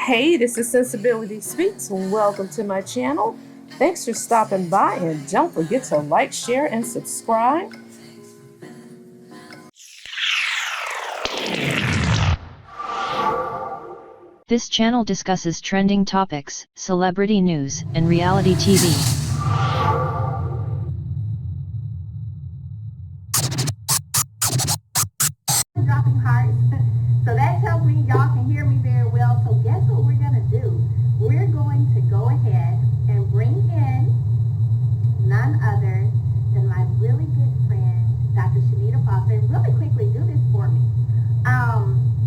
Hey, this is Sensibility Speaks. Welcome to my channel. Thanks for stopping by, and don't forget to like, share, and subscribe. This channel discusses trending topics, celebrity news, and reality TV. Dropping hearts. So that tells me y'all can hear me very well. So guess what we're going to do? We're going to go ahead and bring in none other than my really good friend, Dr. Chanita. And really quickly, do this for me.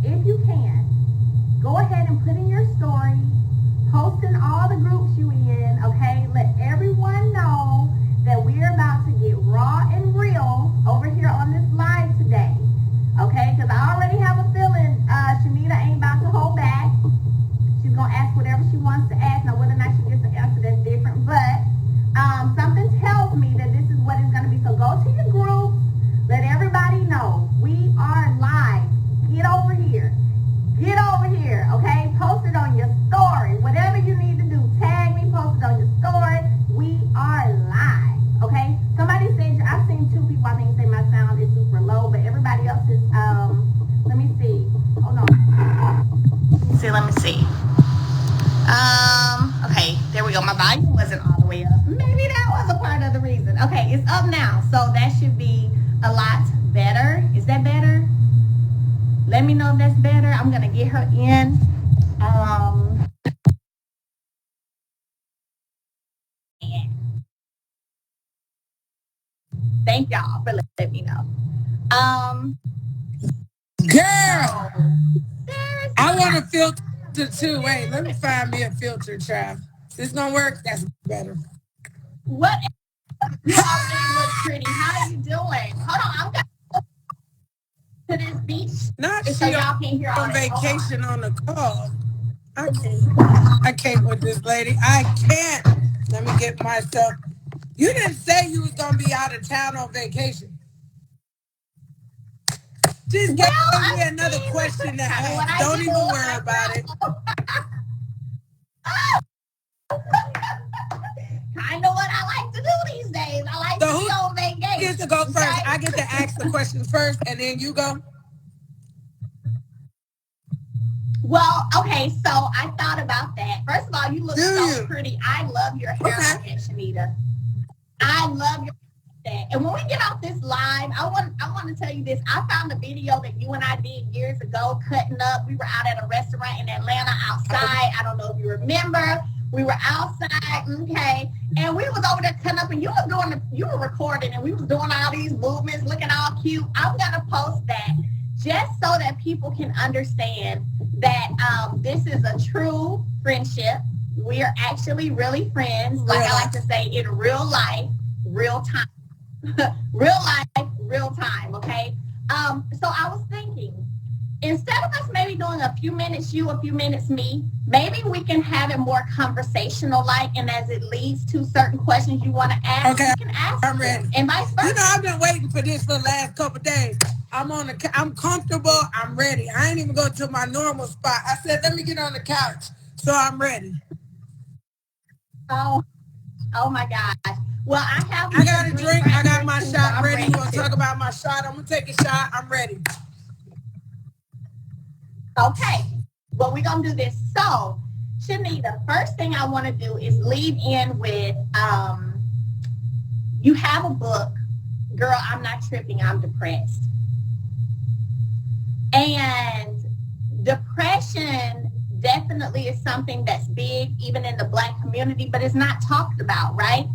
If you can, go ahead and put in your story, post in all the groups you in, okay? Let everyone know that we're about to get raw and real over here on this live today. Okay, because I already have a feeling Chanita ain't about to hold back. She's going to ask whatever she wants to ask. Now, whether or not she gets an answer, that's different. But something tells me that this is what it's going to be. So go to your group. Let everybody know we are live. Get over here. Get over here, okay? Post it on your story. Whatever you need to do. Tag me, post it on your story. We are live, okay? Somebody said, I've seen two people, I think, say my sound is super low, but everybody else is, let me see. Hold on. Let me see. Okay, there we go. My volume wasn't all the way up. Maybe that was a part of the reason. Okay, it's up now, so that should be a lot better. Is that better? Let me know if that's better. I'm going to get her in. Thank y'all for letting me know. Girl, I want a filter too. Wait, let me find me a filter, child. This gonna work? That's better. What? You already look pretty. How are you doing? Hold on, I'm going to this beach. Not so y'all can't hear all on that. vacation on the call. I can't with this lady. I can't. Let me get myself. You didn't say you was gonna be out of town on vacation. Just give me another question to ask. Don't even worry about it. I know what I like to do these days. I like to be on vacation. Who gets to go first? Okay? I get to ask the questions first, and then you go. Well, okay, so I thought about that. First of all, you look so pretty. I love your hair, Chanita. I love your hair. And when we get off this live, I want to tell you this. I found a video that you and I did years ago, cutting up. We were out at a restaurant in Atlanta outside. I don't know if you remember. We were outside, okay, and we was over there cutting up, and you were recording, and we was doing all these movements, looking all cute. I'm gonna post that just so that people can understand that this is a true friendship. We are actually really friends, like I like to say, in real life, real time. Real life, real time, okay? So I was thinking, instead of us maybe doing a few minutes you, a few minutes me, maybe we can have it more conversational like, and as it leads to certain questions you want to ask, you can ask I'm ready. them, and vice versa. You know, I've been waiting for this for the last couple of days. I'm comfortable, I'm ready. I ain't even go to my normal spot. I said, let me get on the couch, so I'm ready. Oh my gosh. Well, I got a drink, I got my shot ready. You want to talk about my shot? I'm going to take a shot, I'm ready. Okay, well, we're going to do this. So, Chanita, first thing I want to do is lead in with, you have a book, Girl, I'm Not Tripping, I'm Depressed. And depression definitely is something that's big, even in the Black community, but it's not talked about, right?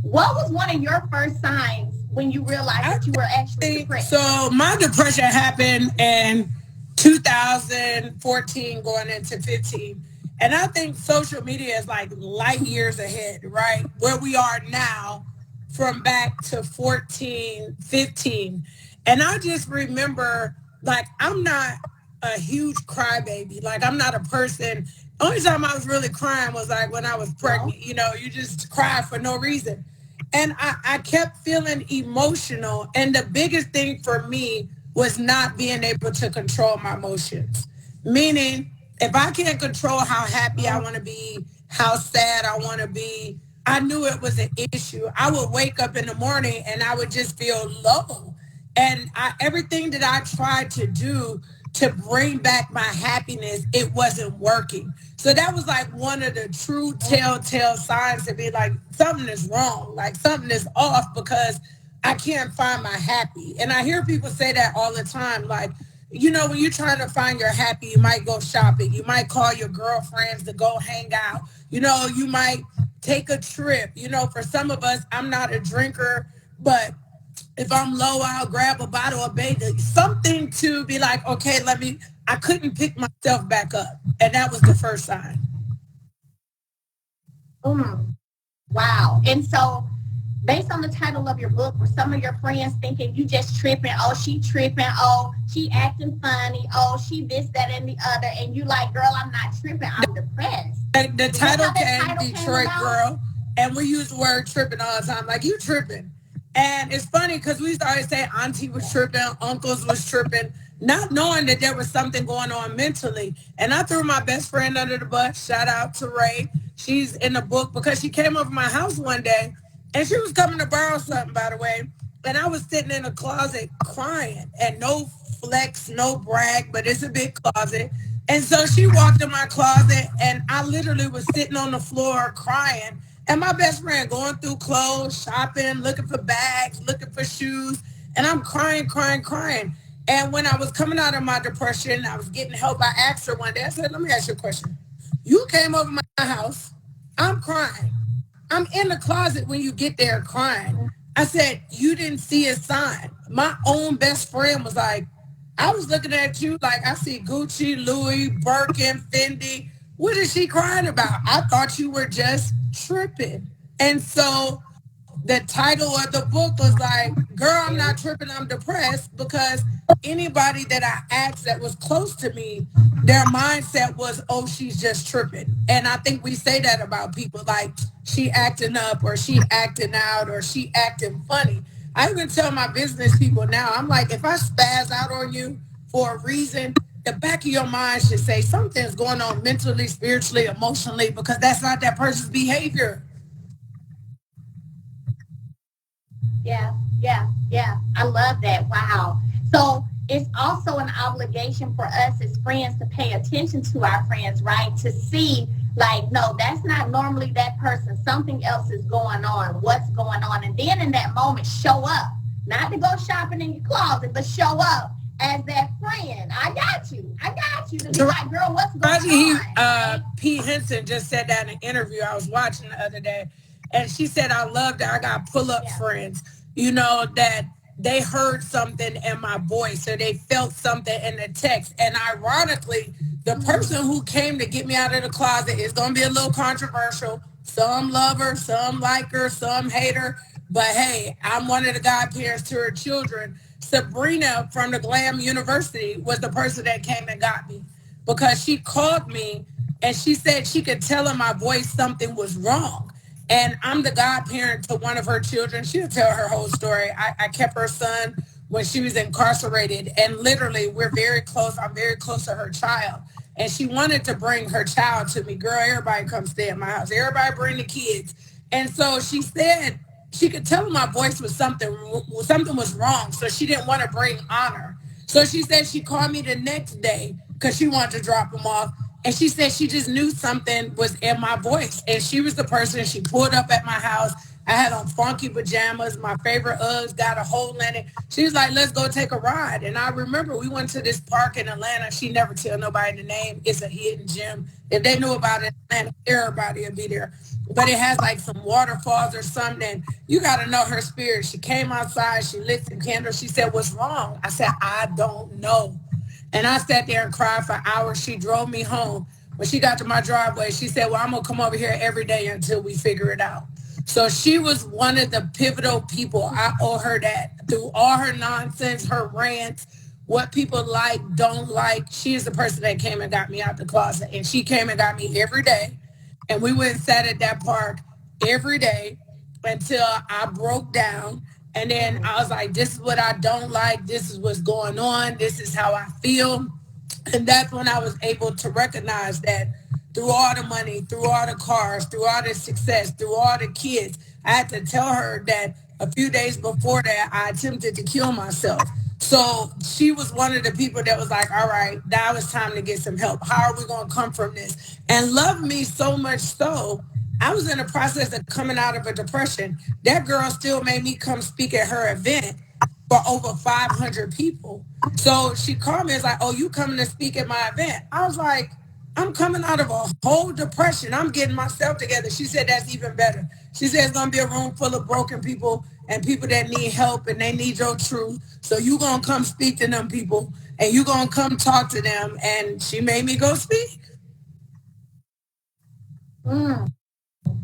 What was one of your first signs when you realized that you were actually depressed? So, my depression happened in 2014 going into 15. And I think social media is like light years ahead, right? Where we are now from back to 14, 15. And I just remember, like, I'm not a huge crybaby. Like, I'm not a person. Only time I was really crying was like when I was pregnant. You know, you just cry for no reason. And I kept feeling emotional. And the biggest thing for me was not being able to control my emotions. Meaning, if I can't control how happy I want to be, how sad I want to be, I knew it was an issue. I would wake up in the morning and I would just feel low. And everything that I tried to do to bring back my happiness, it wasn't working. So that was like one of the true telltale signs to be like, something is wrong, like something is off, because I can't find my happy. And I hear people say that all the time, like, you know, when you're trying to find your happy, you might go shopping. You might call your girlfriends to go hang out. You know, you might take a trip. You know, for some of us, I'm not a drinker, but if I'm low, I'll grab a bottle of Beta, something to be like, okay, I couldn't pick myself back up. And that was the first sign. Wow. And so, based on the title of your book, were some of your friends thinking you just tripping? Oh, she tripping. Oh, she acting funny. Oh, she this, that, and the other. And you like, girl, I'm not tripping. I'm depressed. The title came Detroit Girl. And we use the word tripping all the time. Like, you tripping. And it's funny because we started saying auntie was tripping, uncles was tripping, not knowing that there was something going on mentally. And I threw my best friend under the bus. Shout out to Ray. She's in the book because she came over my house one day and she was coming to borrow something, by the way. And I was sitting in a closet crying, and no flex, no brag, but it's a big closet. And so she walked in my closet and I literally was sitting on the floor crying. And my best friend going through clothes, shopping, looking for bags, looking for shoes. And I'm crying. And when I was coming out of my depression, I was getting help. I asked her one day, I said, let me ask you a question. You came over my house. I'm crying. I'm in the closet when you get there crying. I said, you didn't see a sign. My own best friend was like, I was looking at you like I see Gucci, Louis, Birkin, Fendi. What is she crying about? I thought you were just tripping. And so the title of the book was like, girl, I'm not tripping, I'm depressed, because anybody that I asked that was close to me, their mindset was, oh, she's just tripping. And I think we say that about people, like, she acting up, or she acting out, or she acting funny. I even tell my business people now, I'm like, if I spaz out on you for a reason, the back of your mind should say something's going on mentally, spiritually, emotionally, because that's not that person's behavior. Yeah. I love that. Wow. So it's also an obligation for us as friends to pay attention to our friends, right? To see, like, no, that's not normally that person. Something else is going on. What's going on? And then in that moment, show up. Not to go shopping in your closet, but show up as that friend. I got you. To be like, girl, what's going on? P. Henson just said that in an interview I was watching the other day. And she said, I love that I got pull-up friends, you know, that they heard something in my voice, or they felt something in the text. And ironically, the person who came to get me out of the closet is going to be a little controversial. Some love her, some like her, some hate her. But hey, I'm one of the godparents to her children. Sabrina from the Glam University was the person that came and got me, because she called me and she said she could tell in my voice something was wrong. And I'm the godparent to one of her children. She'll tell her whole story. I kept her son when she was incarcerated, and literally we're very close. I'm very close to her child. And she wanted to bring her child to me. Girl, everybody come stay at my house. Everybody bring the kids. And so she said she could tell my voice was something was wrong. So she didn't want to bring Honor. So she said she called me the next day because she wanted to drop him off. And she said she just knew something was in my voice. And she was the person. She pulled up at my house. I had on funky pajamas. My favorite Uggs got a hole in it. She was like, let's go take a ride. And I remember we went to this park in Atlanta. She never tell nobody the name. It's a hidden gem. If they knew about it in Atlanta, everybody would be there. But it has like some waterfalls or something. You got to know her spirit. She came outside. She lit some candles. She said, what's wrong? I said, I don't know. And I sat there and cried for hours. She drove me home. When she got to my driveway, she said, well, I'm going to come over here every day until we figure it out. So she was one of the pivotal people. I owe her that. Through all her nonsense, her rants, what people like, don't like, she is the person that came and got me out the closet. And she came and got me every day. And we went and sat at that park every day until I broke down. And then I was like, this is what I don't like. This is what's going on. This is how I feel. And that's when I was able to recognize that through all the money, through all the cars, through all the success, through all the kids, I had to tell her that a few days before that, I attempted to kill myself. So she was one of the people that was like, all right, now it's time to get some help. How are we going to come from this? And loved me so much so, I was in the process of coming out of a depression. That girl still made me come speak at her event for over 500 people. So she called me and was like, oh, you coming to speak at my event? I was like, I'm coming out of a whole depression. I'm getting myself together. She said, that's even better. She said, it's going to be a room full of broken people and people that need help and they need your truth. So you going to come speak to them people and you going to come talk to them. And she made me go speak.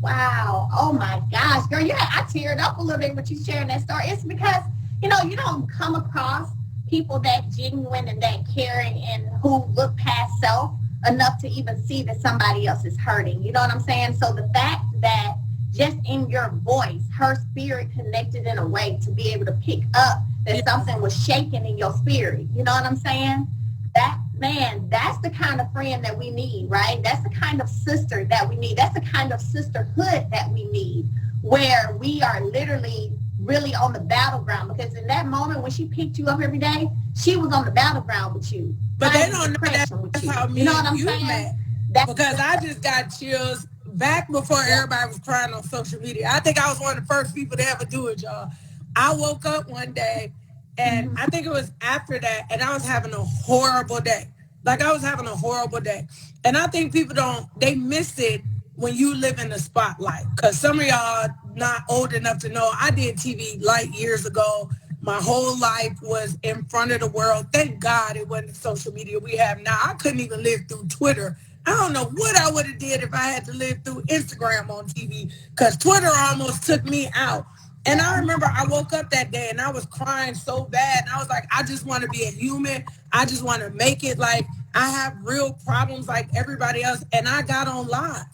Wow. Oh my gosh, girl, yeah, I teared up a little bit when you sharing that story. It's because, you don't come across people that genuine and that caring and who look past self enough to even see that somebody else is hurting. You know what I'm saying? So the fact that just in your voice, her spirit connected in a way to be able to pick up that something was shaking in your spirit. You know what I'm saying? That's the kind of friend that we need, right? That's the kind of sister that we need. That's the kind of sisterhood that we need, where we are literally really on the battleground. Because in that moment when she picked you up every day, she was on the battleground with you. But they don't know that's how me and you met. Because I just got chills back before everybody was crying on social media. I think I was one of the first people to ever do it, y'all. I woke up one day, and I think it was after that, and I was having a horrible day. Like, I was having a horrible day. And I think people they miss it when you live in the spotlight. Because some of y'all not old enough to know, I did TV light years ago. My whole life was in front of the world. Thank God it wasn't the social media we have now. I couldn't even live through Twitter. I don't know what I would have did if I had to live through Instagram on TV, because Twitter almost took me out. And I remember I woke up that day and I was crying so bad. And I was like, I just want to be a human. I just want to make it. Like, I have real problems like everybody else. And I got on live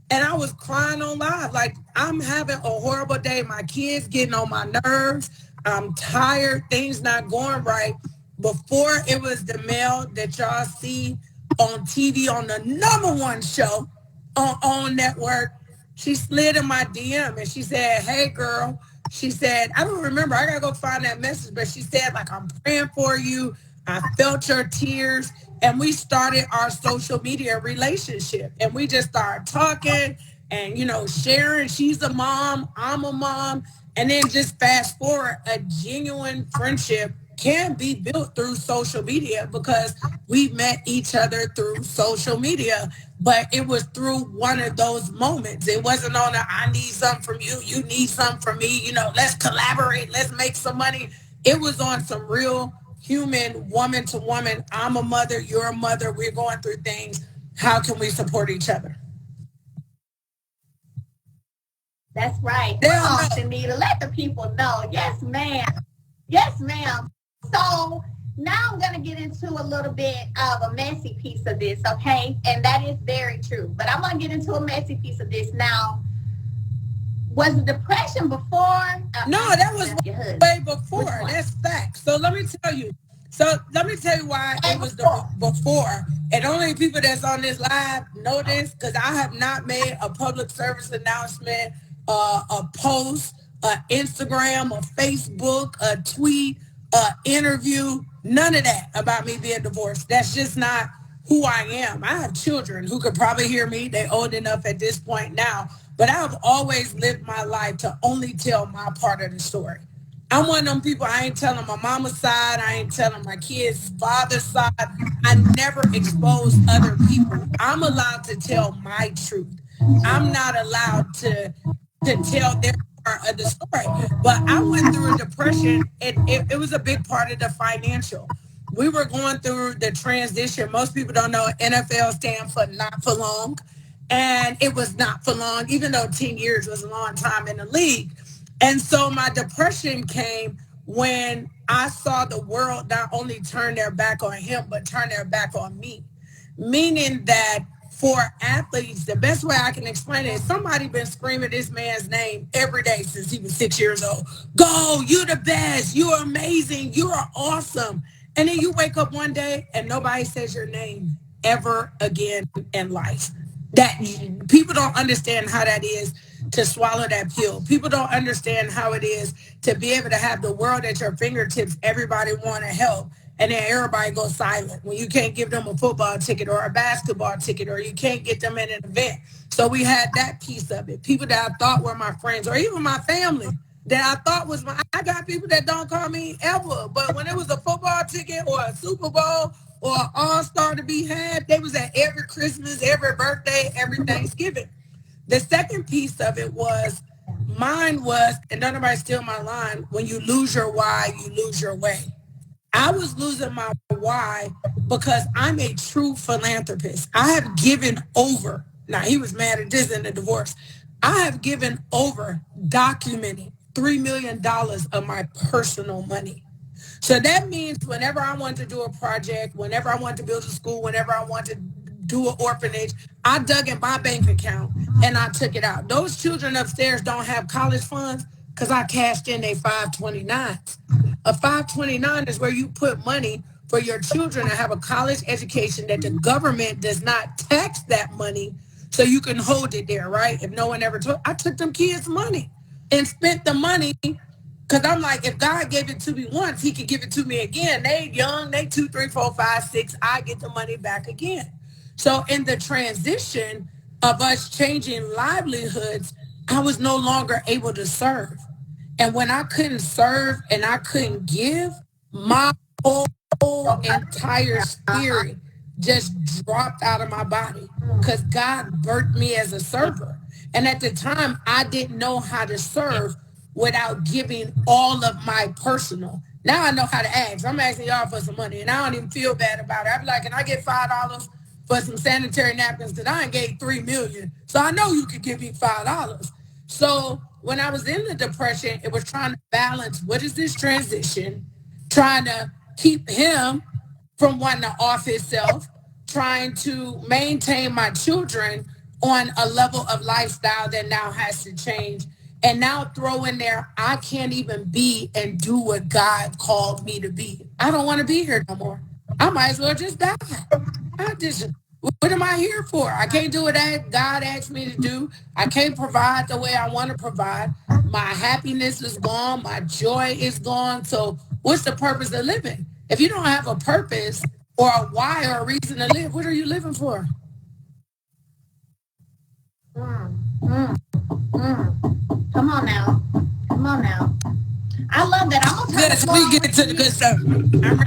and I was crying on live. Like, I'm having a horrible day. My kids getting on my nerves. I'm tired. Things not going right. Before it was the male that y'all see on TV on the #1 show on network, she slid in my DM and she said, hey, girl. She said, I don't remember. I got to go find that message. But she said, like, I'm praying for you. I felt your tears. And we started our social media relationship. And we just started talking and, sharing. She's a mom. I'm a mom. And then just fast forward, a genuine friendship can be built through social media because we met each other through social media. But it was through one of those moments. It wasn't on I need something from you, you need something from me, let's collaborate, let's make some money. It was on some real human, woman to woman. I'm a mother, you're a mother, we're going through things. How can we support each other? That's right. Come on, Chanita, let the people know. Yes, ma'am. Yes, ma'am. So now I'm going to get into a little bit of a messy piece of this, okay? And that is very true. But I'm going to get into a messy piece of this now. Was the depression before? No, that was way before. That's fact. So let me tell you. Why it was the before. And only people that's on this live know this, because I have not made a public service announcement, a post, Instagram, a Facebook, a tweet, interview, none of that about me being divorced. That's just not who I am. I have children who could probably hear me. They're old enough at this point now. But I've always lived my life to only tell my part of the story. I'm one of them people, I ain't telling my mama's side. I ain't telling my kids' father's side. I never expose other people. I'm allowed to tell my truth. I'm not allowed to tell their part of the story. But I went through a depression. It was a big part of the financial. We were going through the transition. Most people don't know NFL stands for not for long. And it was not for long, even though 10 years was a long time in the league. And so my depression came when I saw the world not only turn their back on him, but turn their back on me. Meaning that for athletes, the best way I can explain it is somebody been screaming this man's name every day since he was 6 years old. Go, you're the best, you're amazing, you're awesome. And then you wake up one day and nobody says your name ever again in life. That people don't understand how that is to swallow that pill. People don't understand how it is to be able to have the world at your fingertips. Everybody want to help. And then everybody goes silent when you can't give them a football ticket or a basketball ticket, or you can't get them in an event. So we had that piece of it. People that I thought were my friends or even my family that I thought was I got people that don't call me ever, but when it was a football ticket or a Super Bowl or an All-Star to be had, they was at every Christmas, every birthday, every Thanksgiving. The second piece of it was, mine was, and don't nobody steal my line, when you lose your why, you lose your way. I was losing my why because I'm a true philanthropist. I have given over. Now, he was mad at this in the divorce. I have given over, documenting $3 million of my personal money. So that means whenever I want to do a project, whenever I want to build a school, whenever I want to do an orphanage, I dug in my bank account and I took it out. Those children upstairs don't have college funds because I cashed in their 529s. A 529 is where you put money for your children to have a college education that the government does not tax that money, so you can hold it there, right? If no one ever told, I took them kids' money and spent the money because I'm like, if God gave it to me once, he could give it to me again. They young, they 2, 3, 4, 5, 6, I get the money back again. So in the transition of us changing livelihoods, I was no longer able to serve. And when I couldn't serve and I couldn't give, my whole entire spirit just dropped out of my body because God birthed me as a server. And at the time, I didn't know how to serve without giving all of my personal. Now I know how to ask. I'm asking y'all for some money, and I don't even feel bad about it. I'm like, can I get $5 for some sanitary napkins? Because I ain't gave $3 million. So I know you could give me $5. So when I was in the depression, it was trying to balance, what is this transition? Trying to keep him from wanting to off himself, trying to maintain my children on a level of lifestyle that now has to change. And now throw in there, I can't even be and do what God called me to be. I don't want to be here no more. I might as well just die. What am I here for? I can't do what God asked me to do. I can't provide the way I want to provide. My happiness is gone. My joy is gone. So what's the purpose of living? If you don't have a purpose or a why or a reason to live, what are you living for? Come on now. Come on now. I love that. I'm gonna Yes, we get to the good stuff. I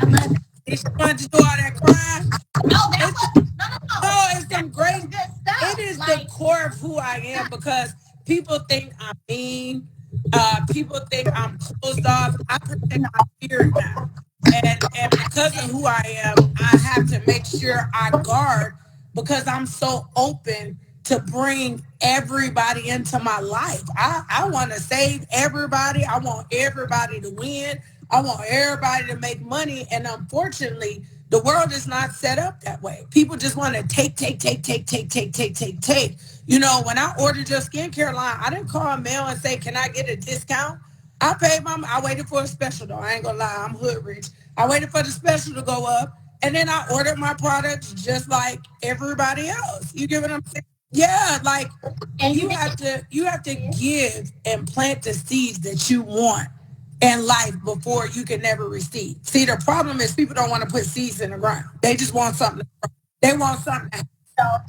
love it. She wanted to do all that crying. No, it's some great good stuff. It is like, the core of who I am, because people think I'm mean. People think I'm closed off. I protect my spirit now. And because of who I am, I have to make sure I guard, because I'm so open to bring everybody into my life. I want to save everybody. I want everybody to win. I want everybody to make money. And unfortunately, the world is not set up that way. People just want to take. You know, when I ordered your skincare line, I didn't call mail and say, can I get a discount? I waited for a special though. I ain't gonna lie, I'm hood rich. I waited for the special to go up, and then I ordered my products just like everybody else. You get what I'm saying? Yeah, like, and you have to give and plant the seeds that you want in life before you can never receive. See, the problem is people don't want to put seeds in the ground. They just want something. They want something.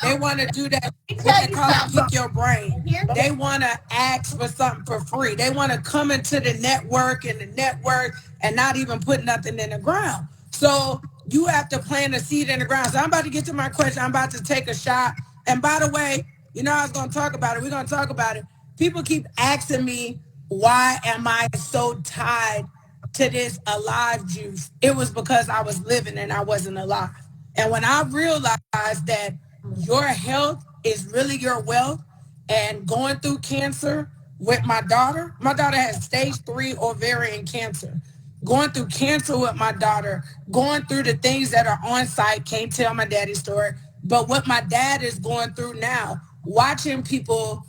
They want to do that. What they call it, pick your brain. They want to ask for something for free. They want to come into the network and not even put nothing in the ground. So you have to plant a seed in the ground. So I'm about to get to my question. I'm about to take a shot. And by the way, you know I was going to talk about it. We're going to talk about it. People keep asking me, why am I so tied to this alive juice? It was because I was living and I wasn't alive. And when I realized that your health is really your wealth, and going through cancer with my daughter has stage 3 ovarian cancer. Going through cancer with my daughter, going through the things that are on site, can't tell my daddy's story, but what my dad is going through now, watching people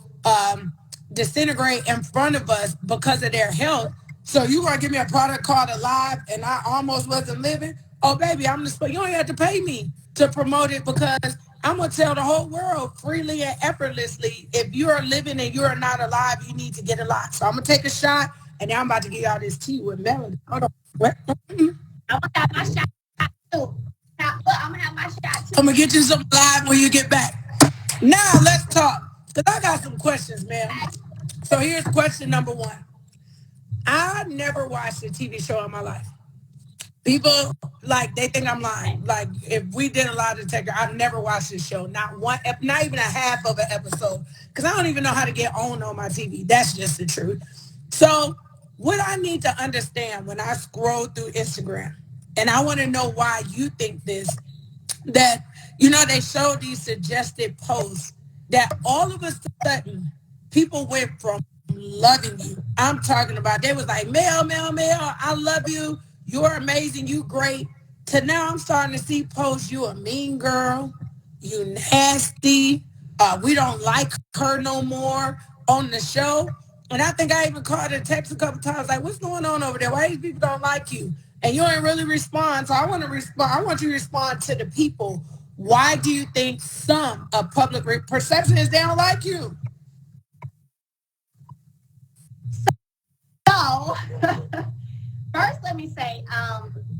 disintegrate in front of us because of their health. So you gonna give me a product called Alive and I almost wasn't living? Oh, baby, I'm the you don't have to pay me to promote it because I'm going to tell the whole world freely and effortlessly, if you are living and you are not alive, you need to get alive. So I'm going to take a shot, and now I'm about to give y'all this tea with melody. Hold on. What? I'm going to have my shot too. I'm going to have my shot too. I'm going to get you some live when you get back. Now let's talk, because I got some questions, man. So here's question number one. I never watched a TV show in my life. People, like, they think I'm lying. Like, if we did a lie detector, I've never watched this show. Not one, not even a half of an episode. Because I don't even know how to get on my TV. That's just the truth. So what I need to understand when I scroll through Instagram, and I want to know why you think this, that, you know, they show these suggested posts that all of a sudden people went from loving you. I'm talking about, they was like, Mel, I love you. You're amazing. You great. To now I'm starting to see posts, you a mean girl. You nasty. We don't like her no more on the show. And I think I even called a text a couple times like, what's going on over there? Why these people don't like you? And you ain't really respond. So I want to respond. I want you to respond to the people. Why do you think some of public perception is they don't like you? So, first, let me say,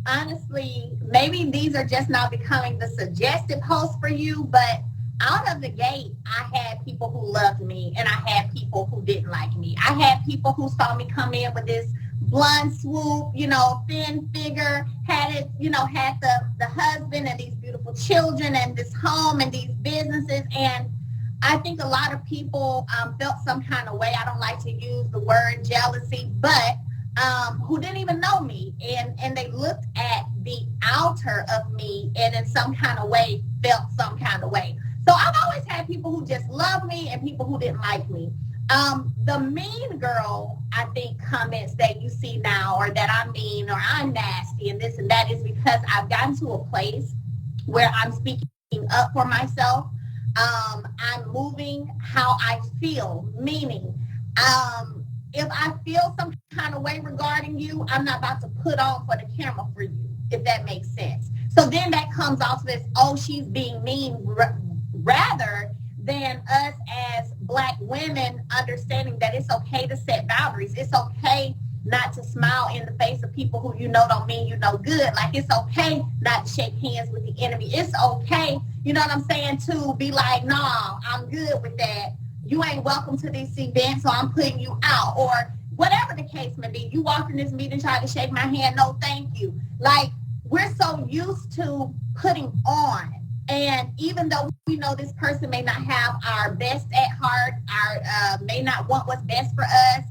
honestly, maybe these are just now becoming the suggested posts for you, but out of the gate, I had people who loved me and I had people who didn't like me. I had people who saw me come in with this blonde swoop, you know, thin figure, had it, you know, had the husband and these beautiful children and this home and these businesses. And I think a lot of people felt some kind of way. I don't like to use the word jealousy, but who didn't even know me. And they looked at the outer of me and in some kind of way felt some kind of way. So I've always had people who just love me and people who didn't like me. The mean girl, I think, comments that you see now, or that I'm mean or I'm nasty and this and that, is because I've gotten to a place where I'm speaking up for myself. I'm moving how I feel, meaning if I feel some kind of way regarding you, I'm not about to put on for the camera for you, if that makes sense. So then that comes off as, oh, she's being mean, rather than us as Black women understanding that it's okay to set boundaries. It's okay not to smile in the face of people who you know don't mean you no good. Like, it's okay not to shake hands with the enemy. It's okay, you know what I'm saying, to be like, nah, I'm good with that. You ain't welcome to this event, so I'm putting you out. Or whatever the case may be. You walk in this meeting, try to shake my hand, no thank you. Like, we're so used to putting on. And even though we know this person may not have our best at heart, may not want what's best for us,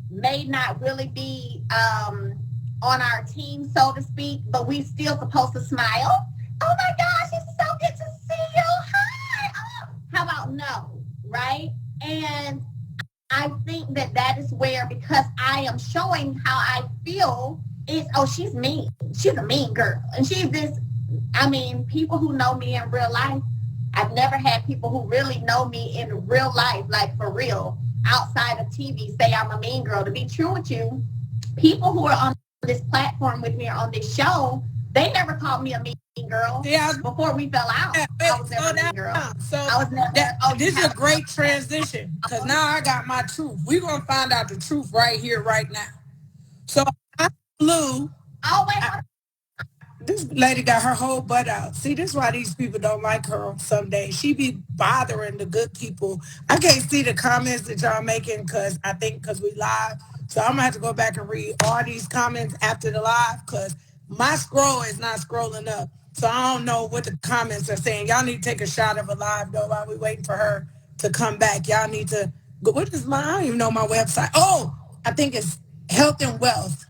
may not really be on our team, so to speak, but we still supposed to smile. Oh my gosh, it's so good to see you. Hi. Oh, how about no, right? And I think that is where, because I am showing how I feel, is, oh, she's mean. She's a mean girl. And she's this, I mean, people who know me in real life, I've never had people who really know me in real life, like for real, outside of TV, say I'm a mean girl. To be true with you, people who are on this platform with me or on this show, they never called me a mean girl. Yeah, before we fell out. I was never a mean girl. So I was never, this is a great transition, because now I got my truth. We're going to find out the truth right here, right now. So I flew. Oh, wait, This lady got her whole butt out. See, this is why these people don't like her on some days. She be bothering the good people. I can't see the comments that y'all making because we live. So I'm going to have to go back and read all these comments after the live, because my scroll is not scrolling up. So I don't know what the comments are saying. Y'all need to take a shot of a live, though, while we waiting for her to come back. Y'all need to go. What is I don't even know my website. Oh, I think it's Health and Wealth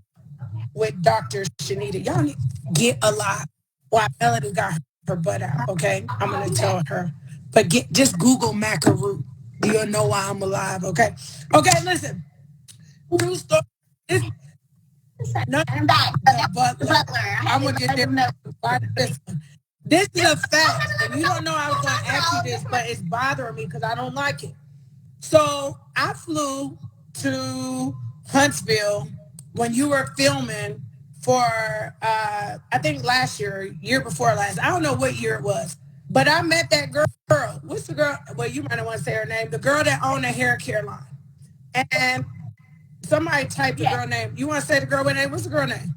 with Dr. Chanita. Y'all need to get alive. Why Melody got her butt out, okay? I'm going to tell her. But just Google Macaroon. You'll know why I'm alive, okay? Okay, listen. True story. I'm back. The butler. I'm going to get this. This is a fact. And you don't know I was going to ask you this, but it's bothering me because I don't like it. So I flew to Huntsville when you were filming for I think last year before last. I don't know what year it was, but I met that girl. What's the girl? Well, you might not want to say her name. The girl that owned a hair care line. And somebody typed the girl name. You want to say the girl name? What's the girl name?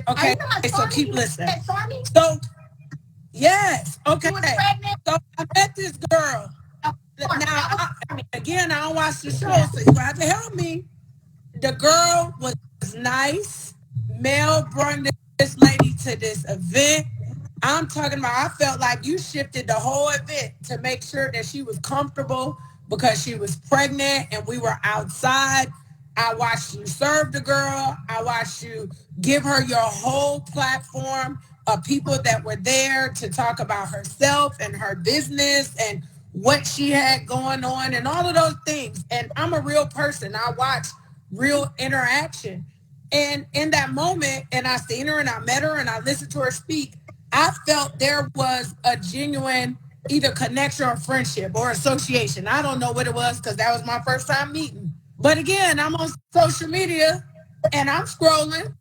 Okay, so keep listening. So, yes, okay. So I met this girl. Now, again, I don't watch the show, so you have to help me. The girl was nice. Mel brought this lady to this event. I'm talking about, I felt like you shifted the whole event to make sure that she was comfortable because she was pregnant and we were outside. I watched you serve the girl. I watched you give her your whole platform of people that were there to talk about herself and her business and what she had going on and all of those things. And I'm a real person. I watch real interaction. And in that moment, and I seen her and I met her and I listened to her speak, I felt there was a genuine either connection or friendship or association. I don't know what it was because that was my first time meeting. But again, I'm on social media and I'm scrolling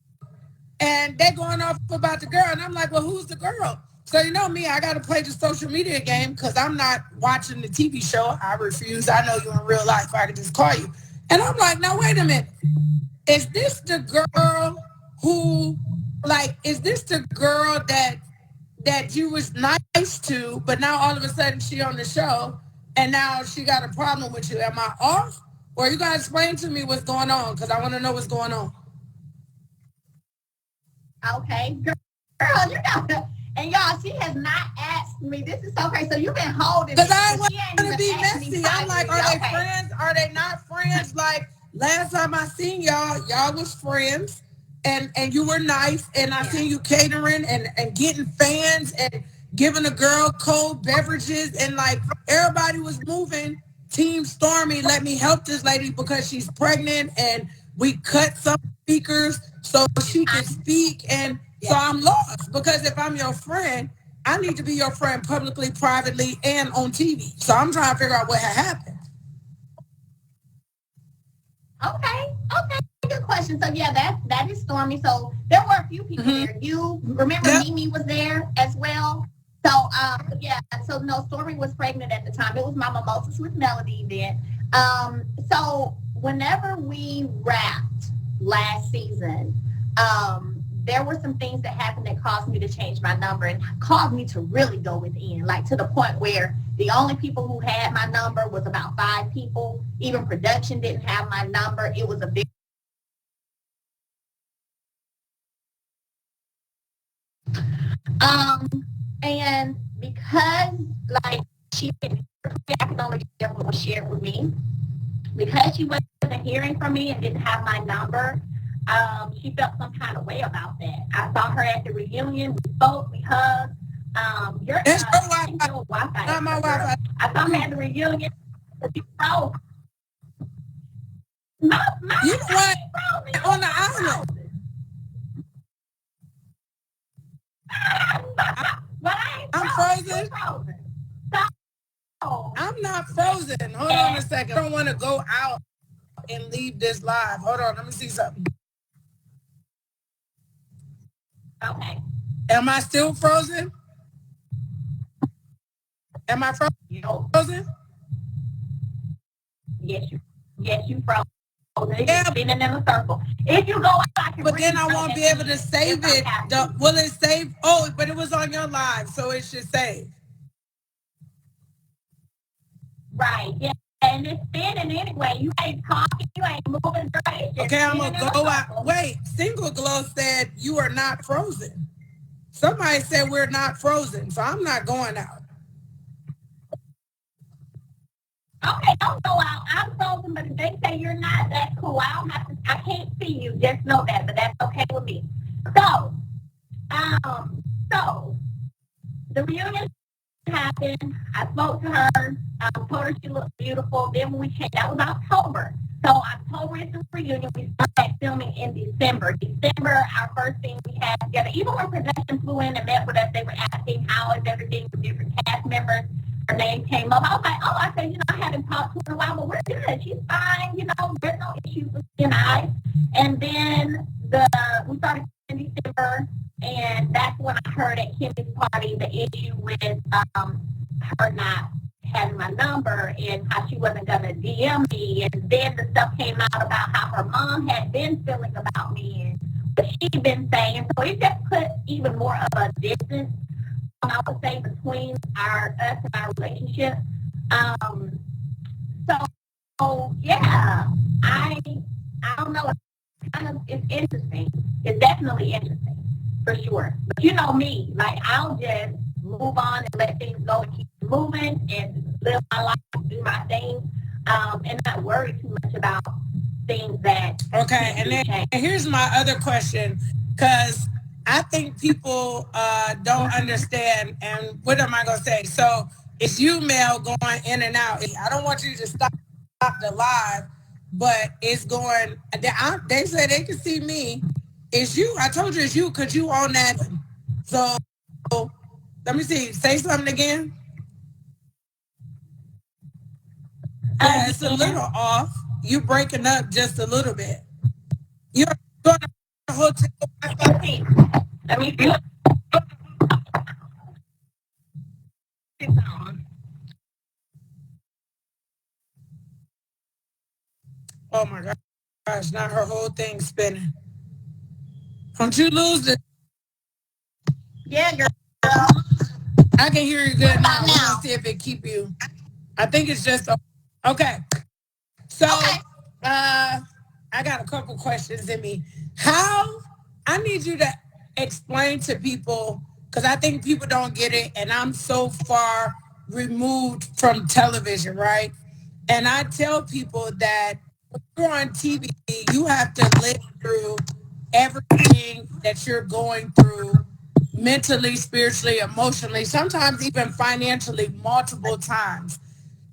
and they're going off about the girl. And I'm like, well, who's the girl? So you know me, I got to play the social media game because I'm not watching the TV show. I refuse. I know you in real life. I could just call you. And I'm like, now, wait a minute. Is this the girl who, like, is this the girl that you was nice to, but now all of a sudden she on the show and now she got a problem with you? Am I off? Or you gotta explain to me what's going on because I want to know what's going on. Okay, girl, you know, and y'all, she has not asked me. This is so crazy. So you've been holding because I want to be messy. I'm like, are they friends? Are they not friends? Like last time I seen y'all was friends. And you were nice, and I seen you catering and getting fans and giving a girl cold beverages, and like everybody was moving. Team Stormy let me help this lady because she's pregnant, and we cut some speakers so she can speak. And so I'm lost because if I'm your friend, I need to be your friend publicly, privately, and on TV. So I'm trying to figure out what had happened. Okay. Good question. So yeah, that is Stormy. So there were a few people there. You remember Mimi was there as well. So so no, Stormy was pregnant at the time. It was my Mimosas with Melody event. So whenever we wrapped last season, there were some things that happened that caused me to change my number and caused me to really go within, like to the point where the only people who had my number was about 5 people. Even production didn't have my number. It was a big and because like she didn't, I can only share what was shared with me. Because she wasn't hearing from me and didn't have my number, she felt some kind of way about that. I saw her at the reunion. We spoke, we hugged. Your Wi-Fi. Not my Wi-Fi. I saw her at the reunion. She froze. You what? On the island. I'm frozen. I'm not frozen. Hold on a second. I don't want to go out and leave this live. Hold on. Let me see something. Okay. Am I still frozen? Am I frozen? Yes, you frozen. Yeah. Spinning in a circle. If you go out, I can. But then I won't be able to save it. Will it save? Oh, but it was on your live, so it should save. Right. Yeah. And it's spinning anyway. You ain't talking. You ain't moving. Right. Okay, I'm gonna go out. Wait, Single Glow said you are not frozen. Somebody said we're not frozen, so I'm not going out. Okay, don't go out. I'm frozen, but if they say you're not, that's cool. I can't see you. Just know that, but that's okay with me. So the reunion happened. I spoke to her. Told her she looked beautiful. Then when we came, that was October. So October is the reunion. We started filming in December. Our first thing we had together. Even when production flew in and met with us, they were asking how is everything with different cast members. Her name came up. I was like, I said, I haven't talked to her in a while, but we're good. She's fine. There's no issues with she and I. And then we started in December, and that's when I heard at Kimmy's party the issue with her not having my number and how she wasn't gonna DM me. And then the stuff came out about how her mom had been feeling about me and what she'd been saying. So it just put even more of a distance, I would say, between us and our relationship. So yeah, I don't know. It's interesting. It's definitely interesting, for sure. But you know me, like I'll just move on and let things go and keep moving and live my life, do my thing, and not worry too much about things that Okay, and here's my other question, because I think people don't understand. And what am I gonna say? So it's you, Mel, going in and out. I don't want you to stop the live, but it's going. They said they can see me. It's you. I told you it's you because you on that. So let me see. Say something again. Yeah, it's a little off. You breaking up just a little bit. You're going to the hotel. Let me see. Oh my gosh, now her whole thing's spinning. Don't you lose it? Yeah, girl. I can hear you good now. Let me see if it keep you. I think it's just okay. So I got a couple questions in me. How I need you to explain to people, because I think people don't get it, and I'm so far removed from television, right? And I tell people that when you're on TV, you have to live through everything that you're going through mentally, spiritually, emotionally, sometimes even financially, multiple times.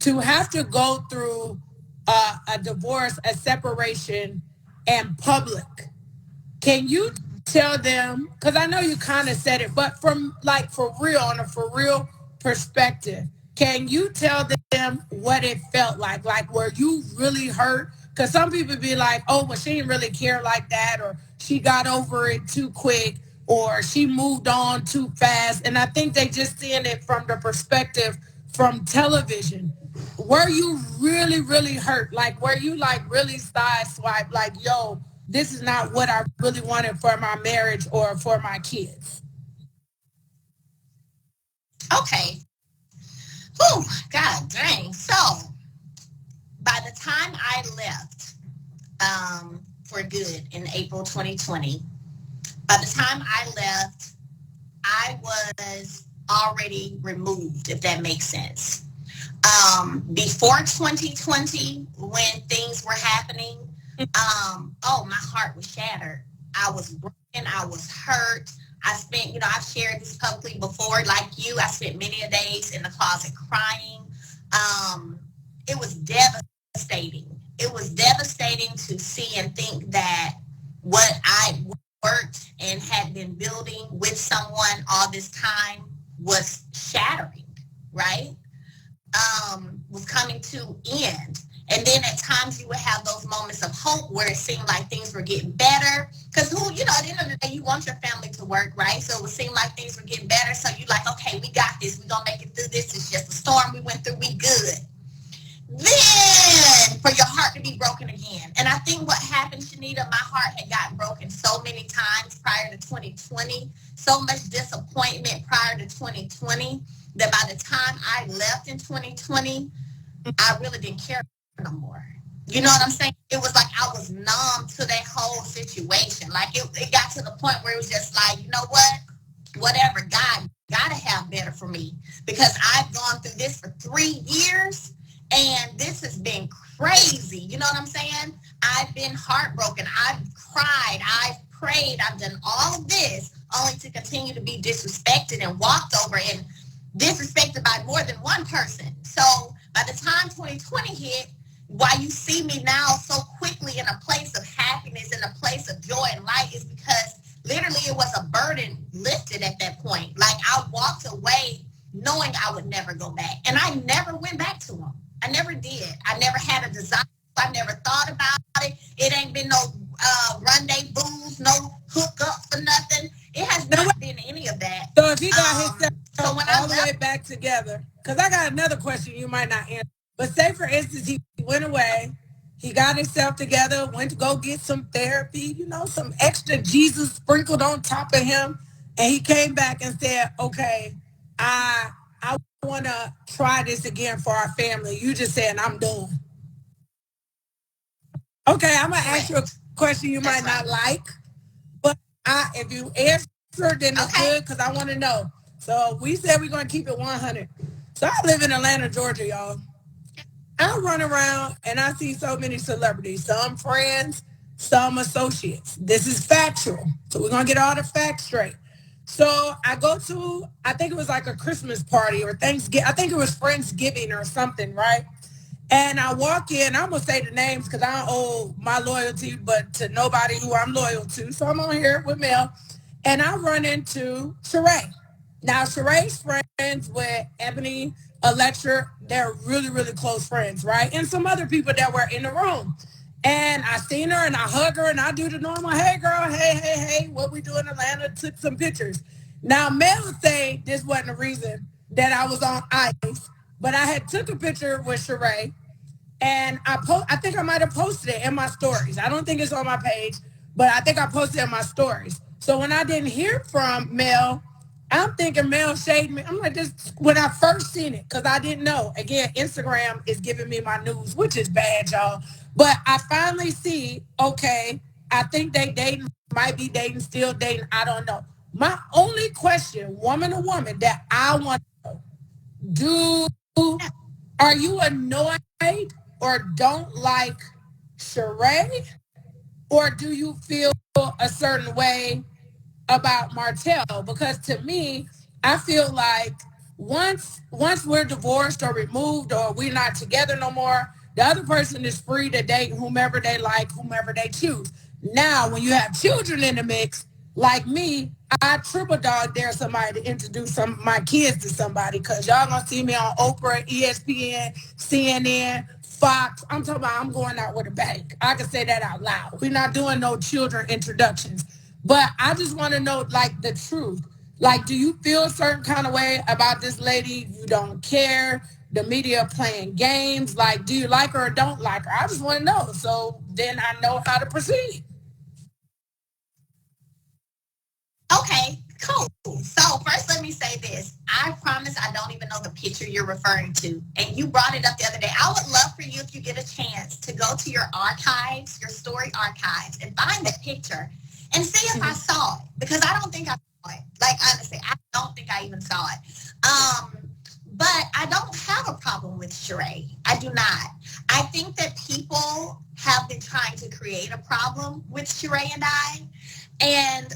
To have to go through a divorce, a separation, and public. Can you tell them, because I know you kind of said it, but from like for real, on a for real perspective, can you tell them what it felt like? Like, were you really hurt? Because some people be like, oh, well, she didn't really care like that, or she got over it too quick, or she moved on too fast. And I think they just seeing it from the perspective from television. Were you really, really hurt? Like, were you like really sideswiped? Like, yo, this is not what I really wanted for my marriage or for my kids. Okay. Whew, God dang. So, by the time I left for good in April 2020, by the time I left, I was already removed, if that makes sense. Before 2020, when things were happening, oh, my heart was shattered. I was broken. I was hurt. I spent, I've shared this publicly before, like you. I spent many days in the closet crying. It was devastating. It was devastating to see and think that what I worked and had been building with someone all this time was shattering, right? Was coming to end. And then at times you would have those moments of hope where it seemed like things were getting better. Because at the end of the day, you want your family to work, right? So it would seem like things were getting better. So you're like, okay, we got this. We're going to make it through this. It's just a storm we went through. We good. Then for your heart to be broken again. And I think what happened, Chanita, my heart had gotten broken so many times prior to 2020. So much disappointment prior to 2020 that by the time I left in 2020, I really didn't care no more. You know what I'm saying? It was like I was numb to that whole situation. Like it got to the point where it was just like, you know what? Whatever, God gotta have better for me, because I've gone through this for 3 years and this has been crazy. You know what I'm saying? I've been heartbroken. I've cried. I've prayed. I've done all of this only to continue to be disrespected and walked over and disrespected by more than one person. So by the time 2020 hit, why you see me now so quickly in a place of happiness, in a place of joy and light, is because literally it was a burden lifted at that point. Like I walked away knowing I would never go back. And I never went back to him. I never did. I never had a desire. I never thought about it. It ain't been no get together, because I got another question you might not answer. But say, for instance, he went away, he got himself together, went to go get some therapy, some extra Jesus sprinkled on top of him, and he came back and said, okay, I want to try this again for our family. You just saying I'm done. Okay, I'm going to ask you a question you might not like, but if you answer, then it's good, because I want to know. So we said we're going to keep it 100. So I live in Atlanta, Georgia, y'all. I run around and I see so many celebrities, some friends, some associates. This is factual. So we're going to get all the facts straight. So I go to, I think it was like a Christmas party or Thanksgiving. I think it was Friendsgiving or something, right? And I walk in, I'm going to say the names because I don't owe my loyalty but to nobody who I'm loyal to. So I'm on here with Mel. And I run into Shari. Now, Shari's friends with Ebony, Electra, they're really, really close friends, right? And some other people that were in the room. And I seen her and I hug her and I do the normal, hey, girl, hey, what we do in Atlanta, took some pictures. Now, Mel say this wasn't the reason that I was on ice, but I had took a picture with Shari. And I think I might have posted it in my stories. I don't think it's on my page, but I think I posted it in my stories. So when I didn't hear from Mel, I'm thinking Mel shaded me. I'm like, this when I first seen it, because I didn't know. Again, Instagram is giving me my news, which is bad, y'all. But I finally see, okay, I think they dating, might be dating, still dating. I don't know. My only question, woman to woman, that I want to know, are you annoyed or don't like Shari? Or do you feel a certain way about Martell? Because to me, I feel like once we're divorced or removed or we're not together no more, the other person is free to date whomever they like, whomever they choose. Now, when you have children in the mix, like me, I triple dog dare somebody to introduce some of my kids to somebody, because y'all gonna see me on Oprah, ESPN, CNN, Fox. I'm talking about I'm going out with a bang. I can say that out loud. We're not doing no children introductions. But I just want to know, like, the truth. Like, do you feel a certain kind of way about this lady? You don't care? The media playing games? Like, do you like her or don't like her? I just want to know. So then I know how to proceed. Okay, cool. So first let me say this. I promise I don't even know the picture you're referring to. And you brought it up the other day. I would love for you, if you get a chance, to go to your archives, your story archives, and find that picture and see if I saw it. Because I don't think I saw it. Like, honestly, I don't think I even saw it. But I don't have a problem with Shari. I do not. I think that people have been trying to create a problem with Shari and I. And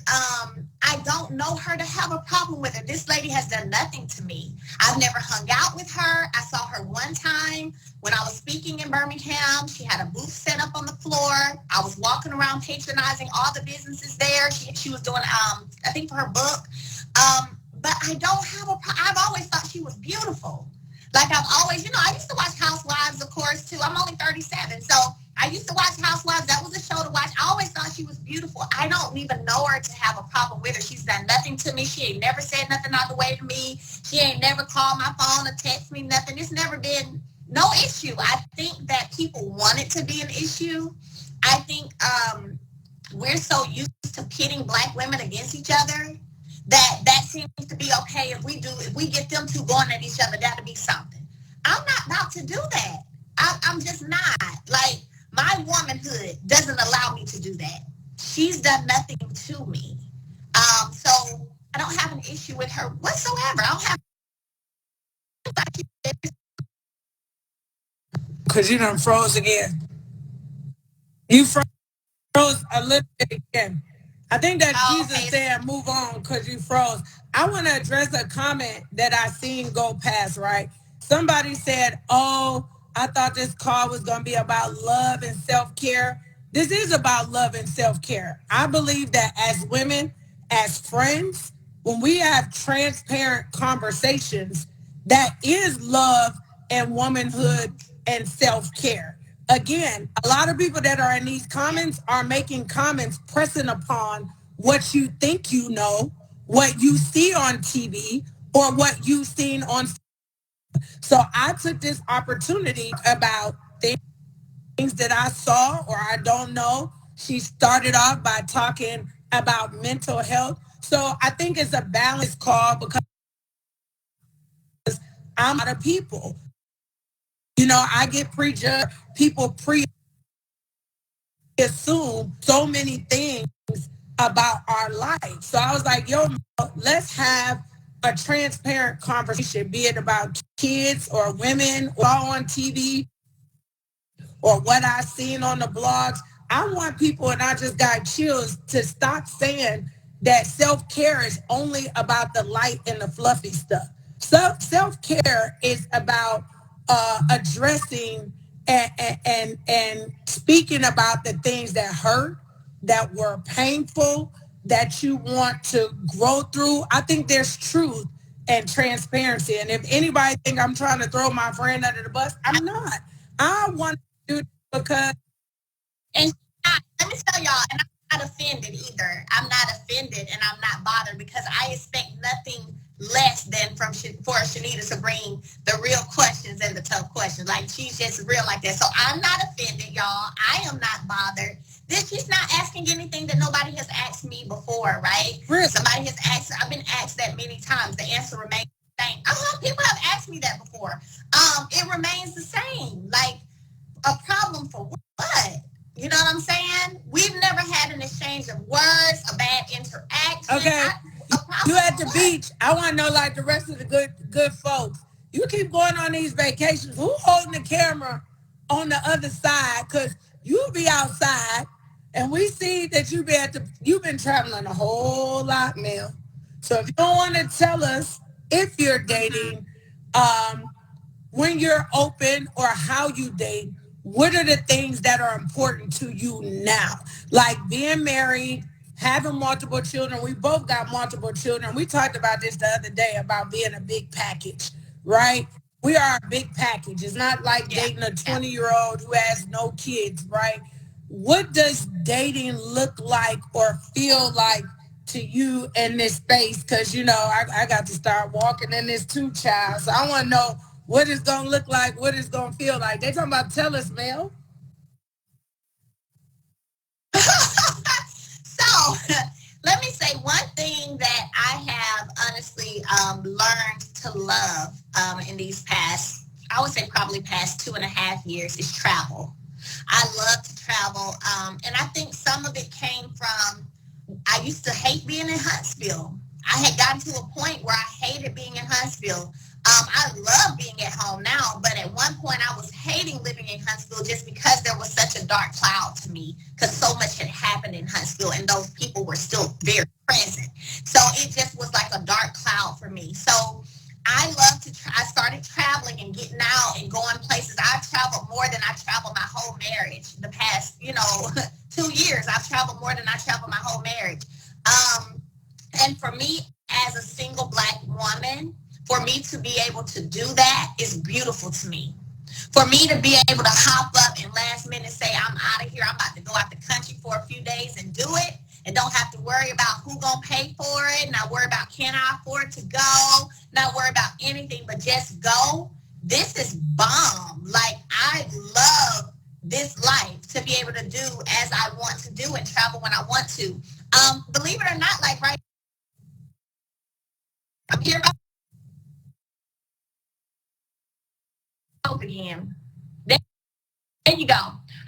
I don't know her to have a problem with her. This lady has done nothing to me. I've never hung out with her. I saw her one time when I was speaking in Birmingham. She had a booth set up on the floor. I was walking around patronizing all the businesses there. She was doing, I think, for her book. But I don't have I've always thought she was beautiful. Like, I've always, I used to watch Housewives, of course, too. I'm only 37, so I used to watch Housewives. That was a show to watch. I always thought she was beautiful. I don't even know her to have a problem with her. She's done nothing to me. She ain't never said nothing out the way to me. She ain't never called my phone or text me nothing. It's never been no issue. I think that people want it to be an issue. I think we're so used to pitting Black women against each other that seems to be okay. If we get them two going at each other, that'll be something. I'm not about to do that. I'm just not. Like, my womanhood doesn't allow me to do that. She's done nothing to me. So I don't have an issue with her whatsoever. I don't have. Because you done froze again. You froze a little bit again. I think that Jesus said move on because you froze. I want to address a comment that I seen go past, right? Somebody said, oh, I thought this call was going to be about love and self-care. This is about love and self-care. I believe that as women, as friends, when we have transparent conversations, that is love and womanhood and self-care. Again, a lot of people that are in these comments are making comments pressing upon what you think you know, what you see on TV, or what you've seen on. So I took this opportunity about things that I saw or I don't know. She started off by talking about mental health. So I think it's a balance call because I'm out of people. I get prejudged. People assume so many things about our life. So I was like, yo, let's have a transparent conversation, be it about kids or women or on TV or what I've seen on the blogs. I want people, and I just got chills, to stop saying that self-care is only about the light and the fluffy stuff. Self-care is about addressing and speaking about the things that hurt, that were painful, that you want to grow through. I think there's truth and transparency. And if anybody think I'm trying to throw my friend under the bus, I'm not. I want to do it because. And let me tell y'all, and I'm not offended either. I'm not offended and I'm not bothered because I expect nothing less than for Chanita to bring the real questions and the tough questions. Like, she's just real like that. So I'm not offended, y'all. I am not bothered. She's not asking anything that nobody has asked me before, right? Really? Somebody has asked, I've been asked that many times. The answer remains the same. People have asked me that before. It remains the same. Like, a problem for what? You know what I'm saying? We've never had an exchange of words, a bad interaction. Okay. You at the beach. I want to know, like the rest of the good folks. You keep going on these vacations. Who holding the camera on the other side? Because you'll be outside, and we see that you've been traveling a whole lot, Mel. So if you don't want to tell us if you're dating, when you're open, or how you date, what are the things that are important to you now? Like being married, having multiple children. We both got multiple children. We talked about this the other day about being a big package, right? We are a big package. It's not like dating a 20-year-old who has no kids, right? What does dating look like or feel like to you in this space? Because, I got to start walking in this too, child. So I want to know what it's going to look like, what it's going to feel like. They talking about, tell us, Mel. So let me say one thing that I have honestly learned to love in these past, I would say probably past 2.5 years, is travel. I love to travel. And I think some of it came from, I used to hate being in Huntsville. I had gotten to a point where I hated being in Huntsville. I love being at home now, but at one point I was hating living in Huntsville just because there was such a dark cloud to me, because so much had happened in Huntsville and those people were still very present. So it just was like a dark cloud for me. So I love to I started traveling and getting out and going places. I've traveled more than I traveled my whole marriage. The past, 2 years, I've traveled more than I traveled my whole marriage. And for me, as a single Black woman, for me to be able to do that is beautiful to me. For me to be able to hop up and last minute say, I'm out of here, I'm about to go out the country for a few days and do it, and don't have to worry about who gonna pay for it, not worry about can I afford to go, not worry about anything, but just go. This is bomb. Like, I love this life to be able to do as I want to do and travel when I want to. Believe it or not, like, right, I'm here by again. There you go.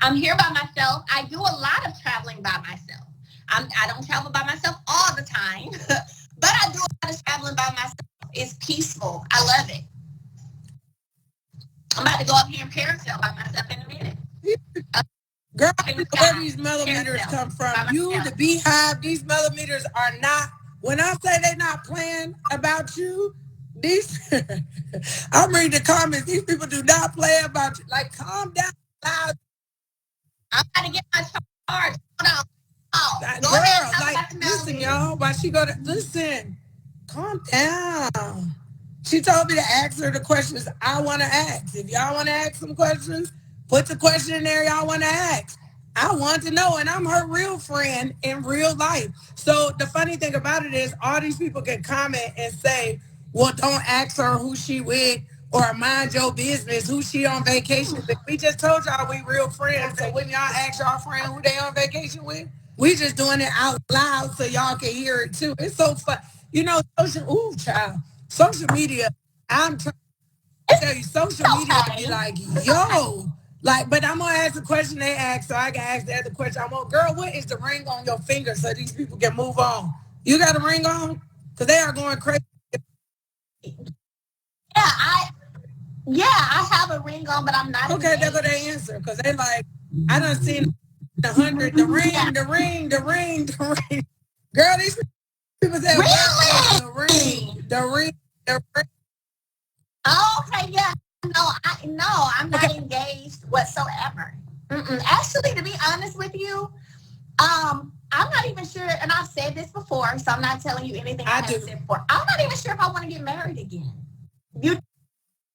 I'm here by myself. I do a lot of traveling by myself. I don't travel by myself all the time, but I do a lot of traveling by myself. It's peaceful. I love it. I'm about to go up here and parasail by myself in a minute. Girl, where these millimeters come from? You, the beehive, these millimeters are not, when I say they're not playing about you, I'm reading the comments, these people do not play about you. Like, calm down. Loud. I'm about to get my charge. Hold on. Oh, girl, like, listen, y'all, while she go to, listen, calm down. She told me to ask her the questions I want to ask. If y'all want to ask some questions, put the question in there y'all want to ask. I want to know, and I'm her real friend in real life. So the funny thing about it is all these people can comment and say, well, don't ask her who she with, or mind your business who she on vacation with. We just told y'all we real friends. So when y'all ask y'all friend who they on vacation with, we just doing it out loud so y'all can hear it too. It's so fun. You know, social media, I'm trying to tell you, social media be like, yo, like, but I'm gonna ask the question they ask so I can ask the other question. I'm gonna, girl, what is the ring on your finger so these people can move on? You got a ring on? Because they are going crazy. Yeah, I have a ring on, but I'm not Okay, engaged. that's what they answer. Because they like, I done seen 100, the ring, the ring, the ring, the ring. Girl, these people say, Really? the ring, the ring, the ring. Oh, okay, yeah. No, I'm not engaged whatsoever. Actually, to be honest with you, I'm not even sure, and I've said this before, so I'm not telling you anything I haven't said before. I'm not even sure if I want to get married again. You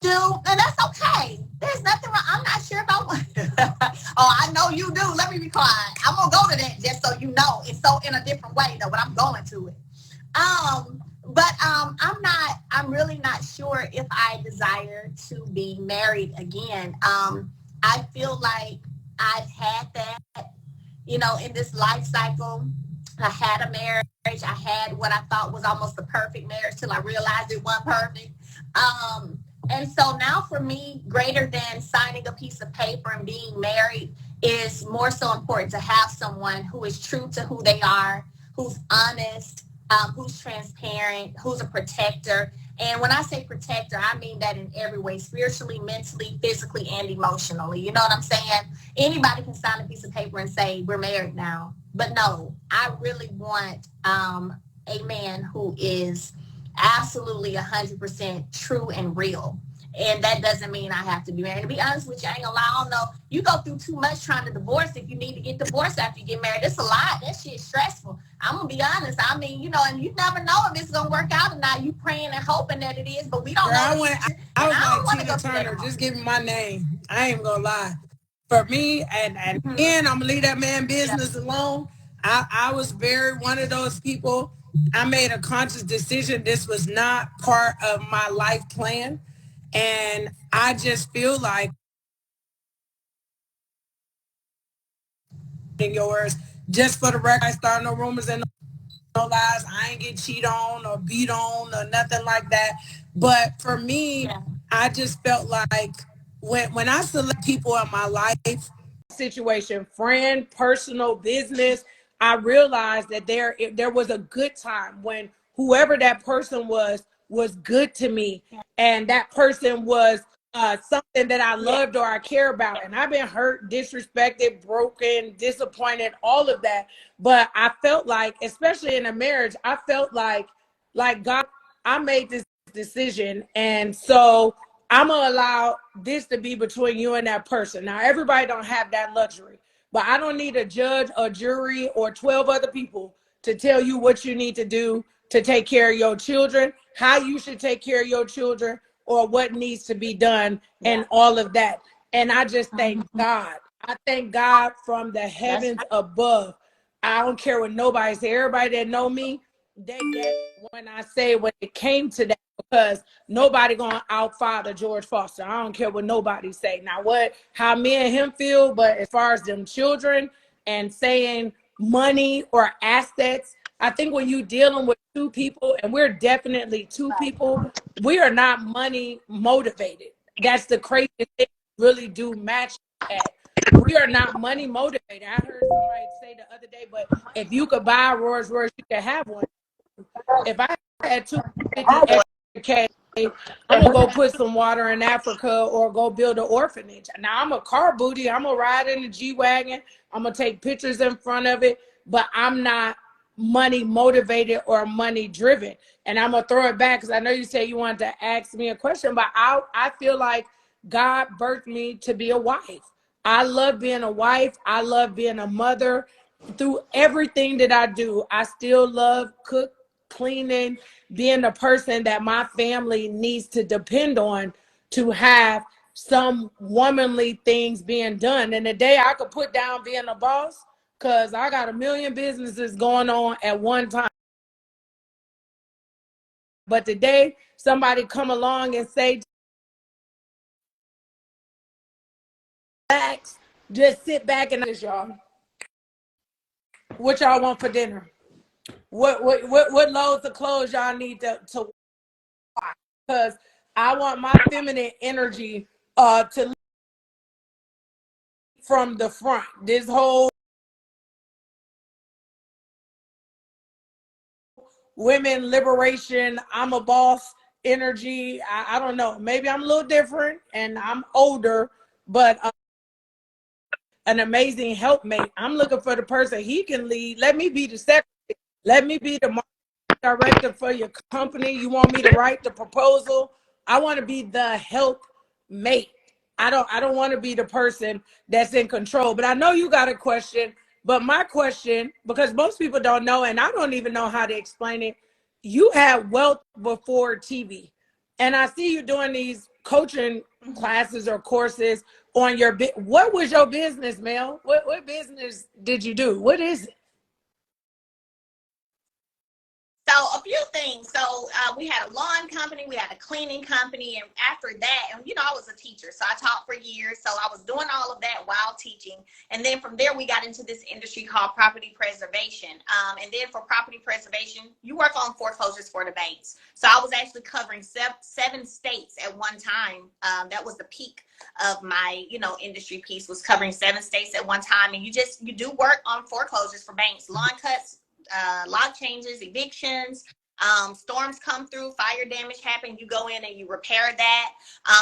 do, and that's okay. There's nothing wrong. I'm not sure if I want. Oh, I know you do. Let me be quiet. I'm gonna go to that just so you know. It's so in a different way though, but I'm going to it. I'm really not sure if I desire to be married again. I feel like I've had that, in this life cycle. I had a marriage. I had what I thought was almost the perfect marriage till I realized it wasn't perfect. And so now for me, greater than signing a piece of paper and being married is more so important to have someone who is true to who they are, who's honest, who's transparent, who's a protector. And when I say protector, I mean that in every way, spiritually, mentally, physically, and emotionally. You know what I'm saying? Anybody can sign a piece of paper and say, we're married now. But no, I really want a man who is absolutely 100% true and real. And that doesn't mean I have to be married. To be honest with you, I ain't gonna lie, I don't know. You go through too much trying to divorce if you need to get divorced after you get married. It's a lot. That shit's stressful. I'm gonna be honest. I mean, and you never know if it's gonna work out or not. You praying and hoping that it is, but we don't know. I was like Tina Turner, just give me my name. I ain't gonna lie. For me, and again, I'm gonna leave that man business alone. I was very one of those people. I made a conscious decision. This was not part of my life plan. And I just feel like in yours, just for the record, I start no rumors and no lies. I ain't get cheated on or beat on or nothing like that. But for me, I just felt like when I select people in my life, situation, friend, personal, business, I realized that there was a good time when whoever that person was good to me, and that person was something that I loved or I care about. And I've been hurt, disrespected, broken, disappointed, all of that. But I felt like, especially in a marriage, I felt like God, I made this decision, and so I'm gonna allow this to be between you and that person. Now, everybody don't have that luxury, but I don't need a judge, a jury, or 12 other people to tell you what you need to do to take care of your children, how you should take care of your children, or what needs to be done, and all of that. And I just thank God. I thank God from the heavens above. I don't care what nobody say. Everybody that know me, they get when I say when it came to that, because nobody gonna outfather George Foster. I don't care what nobody say. Now how me and him feel, but as far as them children and saying money or assets, I think when you dealing with two people, and we're definitely two people, we are not money motivated. That's the crazy thing. Really do match that. We are not money motivated. I heard somebody say the other day, but if you could buy a Rolls Royce, you could have one. If I had 250 extra K, I'm gonna go put some water in Africa or go build an orphanage. Now I'm a car booty. I'm gonna ride in the G-Wagon. I'm gonna take pictures in front of it, but I'm not money motivated or money driven. And I'm gonna throw it back because I know you said you wanted to ask me a question, but I feel like God birthed me to be a wife. I love being a wife. I love being a mother. Through everything that I do, I still love cleaning, being the person that my family needs to depend on to have some womanly things being done. And the day I could put down being a boss, because I got a million businesses going on at one time. But today, somebody come along and say, relax, just sit back and this, y'all. What y'all want for dinner? What loads of clothes y'all need to wash? Because I want my feminine energy to lead from the front. This whole women liberation, I'm a boss energy. I don't know. Maybe I'm a little different and I'm older, but an amazing helpmate. I'm looking for the person he can lead. Let me be the secretary. Let me be the marketing director for your company. You want me to write the proposal? I want to be the helpmate. I don't want to be the person that's in control. But I know you got a question. But my question, because most people don't know, and I don't even know how to explain it, you had wealth before TV. And I see you doing these coaching classes or courses on your what was your business, Mel? What business did you do? What is it? So a few things. So we had a lawn company, we had a cleaning company, and after that, and you know, I was a teacher, so I taught for years. So I was doing all of that while teaching, and then from there we got into this industry called property preservation. And then for property preservation, you work on foreclosures for the banks. So I was actually covering seven states at one time. That was the peak of my, you know, industry piece, was covering 7 states at one time, and you do work on foreclosures for banks, lawn cuts, lock changes, evictions, storms come through, fire damage happen, you go in and you repair that.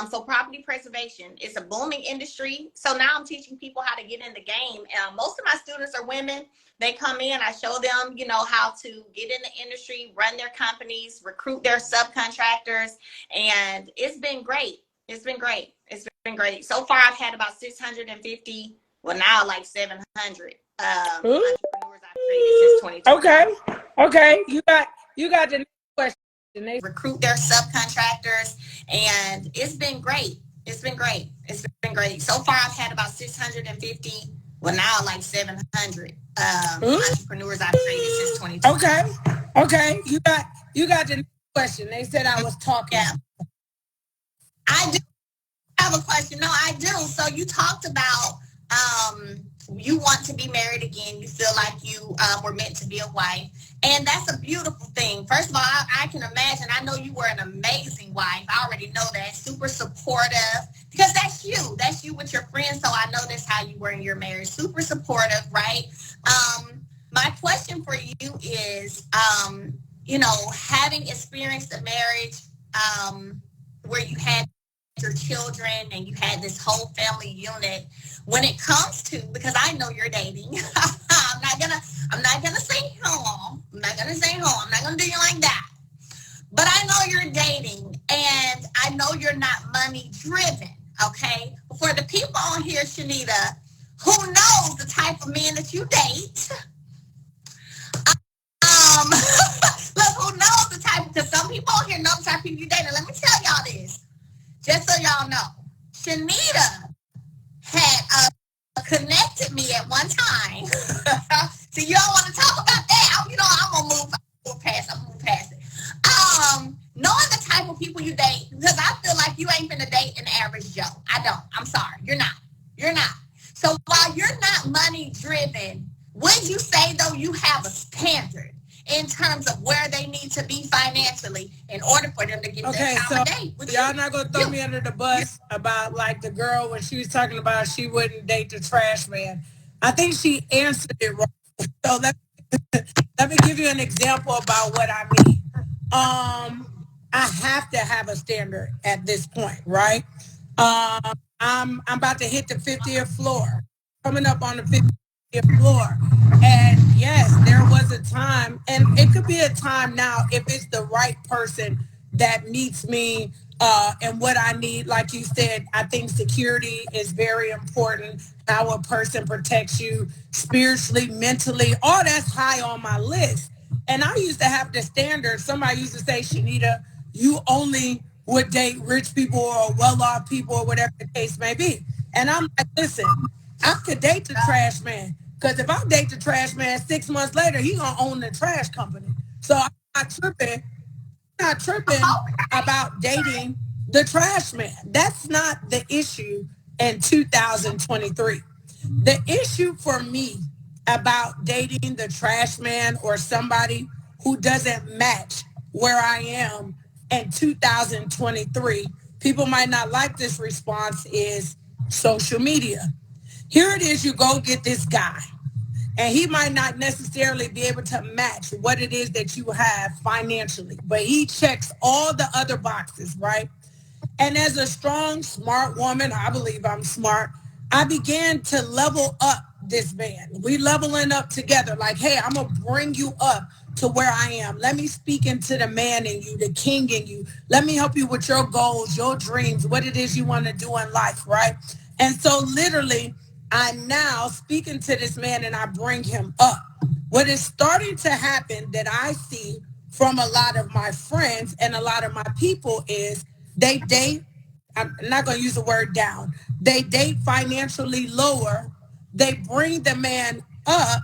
So property preservation is a booming industry. So now I'm teaching people how to get in the game. Most of my students are women. They come in, I show them, you know, how to get in the industry, run their companies, recruit their subcontractors, and it's been great. It's been great. It's been great. So far, I've had about 650, well, now like 700 entrepreneurs I've created since 2020. Okay. You got the next question. They recruit their subcontractors, and it's been great. It's been great. It's been great. So far, I've had about 650, well, now like 700 entrepreneurs I've created since 2020. Okay. You got the next question. They said I was talking. Yeah. I do have a question. No, I do. So you talked about you want to be married again. You feel like you were meant to be a wife. And that's a beautiful thing. First of all, I can imagine. I know you were an amazing wife. I already know that. Super supportive. Because that's you. That's you with your friends. So I know that's how you were in your marriage. Super supportive, right? My question for you is, you know, having experienced a marriage where you had your children and you had this whole family unit, when it comes to, because I know you're dating, I'm not gonna say home. I'm not gonna do you like that. But I know you're dating, and I know you're not money driven. Okay, for the people on here, Chanita, who knows the type of men that you date, look, who knows the type? Because some people on here know the type of people you date. And let me tell y'all this, just so y'all know, Chanita had connected me at one time. So you don't want to talk about that. You know, I'm gonna move past it. Knowing the type of people you date, because I feel like you ain't gonna date an average Joe. I don't. I'm sorry. You're not. So while you're not money driven, would you say though you have a standard in terms of where they need to be financially in order for them to get their time of day? Y'all not gonna throw me under the bus about like the girl when she was talking about she wouldn't date the trash man. I think she answered it wrong. So let me give you an example about what I mean. I have to have a standard at this point, right? I'm about to hit the 50th floor, coming up on the 50th floor. And yes, there was a time, and it could be a time now if it's the right person that meets me and what I need. Like you said, I think security is very important. How a person protects you spiritually, mentally, all that's high on my list. And I used to have the standard. Somebody used to say, Chanita, you only would date rich people or well-off people or whatever the case may be. And I'm like, listen, I could date the trash man. Because if I date the trash man 6 months later, he going to own the trash company. So I'm not tripping not tripping about dating the trash man. That's not the issue in 2023. The issue for me about dating the trash man or somebody who doesn't match where I am in 2023, people might not like this response, is social media. Here it is, you go get this guy, and he might not necessarily be able to match what it is that you have financially, but he checks all the other boxes, right? And as a strong, smart woman, I believe I'm smart, I began to level up this man. We leveling up together. Like, hey, I'm going to bring you up to where I am. Let me speak into the man in you, the king in you. Let me help you with your goals, your dreams, what it is you want to do in life, right? And so literally, I'm now speaking to this man and I bring him up. What is starting to happen that I see from a lot of my friends and a lot of my people is they date, I'm not going to use the word down, they date financially lower, they bring the man up,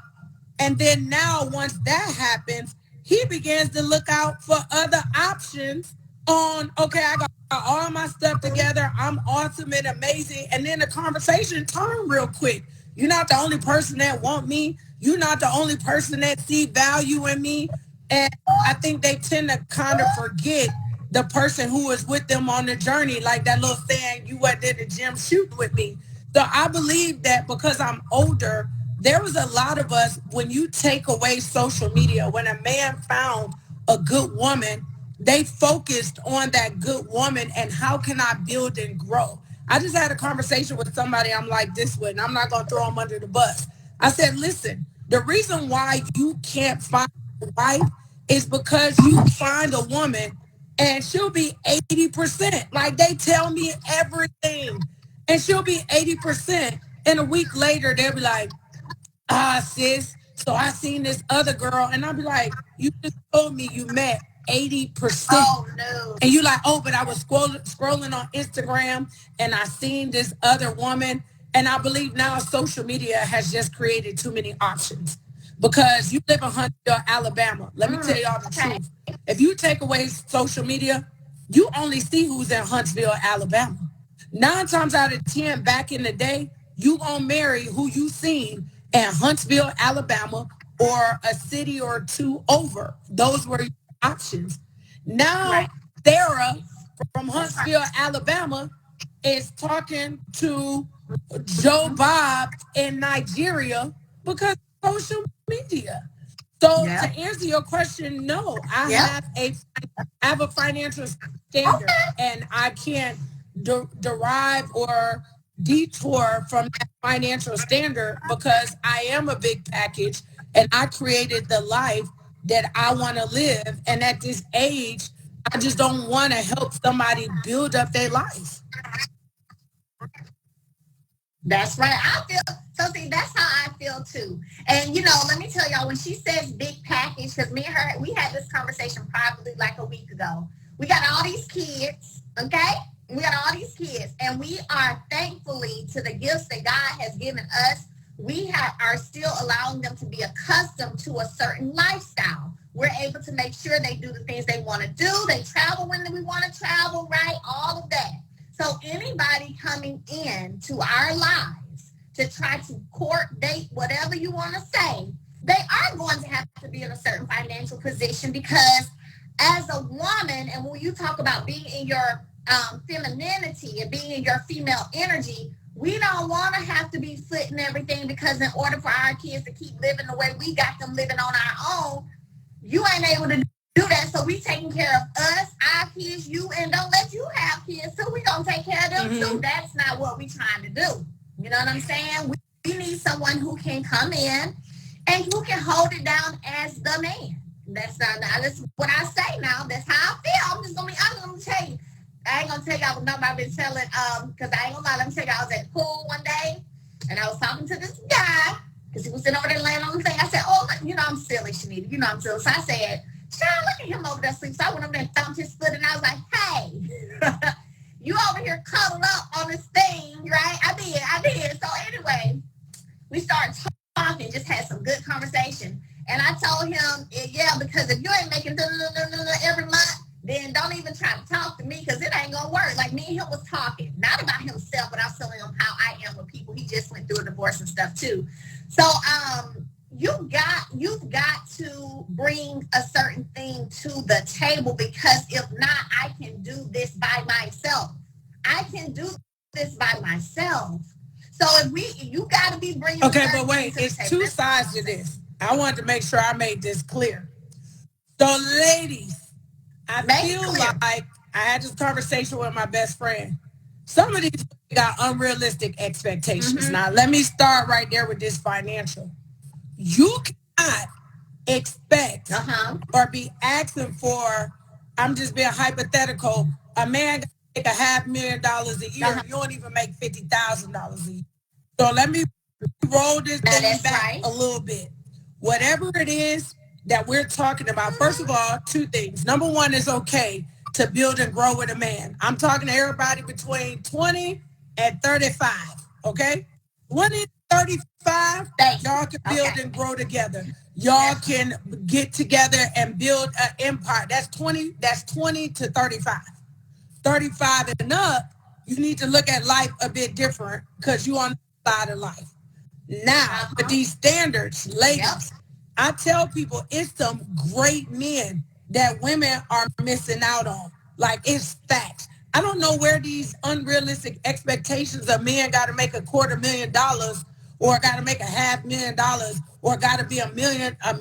and then now once that happens, he begins to look out for other options on, okay, I got all my stuff together, I'm awesome and amazing, and then the conversation turned real quick. You're not the only person that want me. You're not the only person that see value in me. And I think they tend to kind of forget the person who is with them on the journey, like that little saying, you went in the gym shooting with me. So I believe that because I'm older, there was a lot of us, when you take away social media, when a man found a good woman, they focused on that good woman and how can I build and grow. I just had a conversation with somebody I'm like this with, and I'm not going to throw them under the bus. I said, listen, the reason why you can't find a wife is because you find a woman and she'll be 80%. Like they tell me everything. And she'll be 80%. And a week later, they'll be like, sis, so I seen this other girl. And I'll be like, you just told me you met 80%. Oh, no. And you like, oh, but I was scrolling on Instagram and I seen this other woman. And I believe now social media has just created too many options. Because you live in Huntsville, Alabama. Let me tell y'all the truth. If you take away social media, you only see who's in Huntsville, Alabama. 9 times out of 10 back in the day, you gonna marry who you seen in Huntsville, Alabama, or a city or two over. Those were your options. Now, Sarah from Huntsville, Alabama is talking to Joe Bob in Nigeria because of social media. So to answer your question, no, I have a financial standard and I can't derive or detour from that financial standard because I am a big package and I created the life that I want to live. And at this age, I just don't want to help somebody build up their life. That's right. I feel so. See, that's how I feel too. And let me tell y'all, when she says big package, because me and her, we had this conversation probably like a week ago. We got all these kids, okay? We got all these kids, and we are thankfully to the gifts that God has given us. We are still allowing them to be accustomed to a certain lifestyle. We're able to make sure they do the things they want to do. They travel when we want to travel, right? All of that. So anybody coming in to our lives to try to court, date, whatever you want to say, they are going to have to be in a certain financial position because as a woman, and when you talk about being in your femininity and being in your female energy, we don't want to have to be footing everything because in order for our kids to keep living the way we got them living on our own, you ain't able to do that. So we taking care of us, our kids, you, and don't let you have kids. So we gonna take care of them too. That's not what we trying to do. You know what I'm saying? We need someone who can come in and who can hold it down as the man. That's what I say now. That's how I feel. I'm just gonna be honest. I'm gonna tell you. I ain't gonna tell y'all what number I've been telling. Because I ain't gonna lie. Let me tell you, I was at the pool one day and I was talking to this guy because he was sitting over there laying on the thing. I said, "Oh, I'm silly, Chanita. I'm silly." So I said, "Shari, look at him over there sleeping." So I went over there and thumped his foot and I was like, "Hey, you over here cuddled up on this thing, right?" I did. So anyway, we started talking, just had some good conversation. And I told him, yeah, because if you ain't making every month, then him how I am with people. He just went through a divorce and stuff too. So you've got to bring a certain thing to the table, because if not, I can do this by myself. I can do this by myself. So you got to be bringing. Okay, but wait, it's two sides to this. I wanted to make sure I made this clear. So, ladies, I feel like I had this conversation with my best friend. Some of these got unrealistic expectations. Mm-hmm. Now, let me start right there with this financial. You cannot expect or be asking for, I'm just being hypothetical, a man got to make $500,000 a year. You don't even make $50,000 a year. So let me roll this thing back a little bit. Whatever it is that we're talking about, first of all, two things. Number one, is okay to build and grow with a man. I'm talking to everybody between 20 and 35, okay? 20 to 35, y'all can build and grow together. Y'all can get together and build an empire. That's 20 to 35. 35 and up, you need to look at life a bit different, because you on the side of life. Now, with these standards, ladies, I tell people it's some great men that women are missing out on. Like, it's facts. I don't know where these unrealistic expectations of men got to make $250,000 or got to make $500,000 or got to be a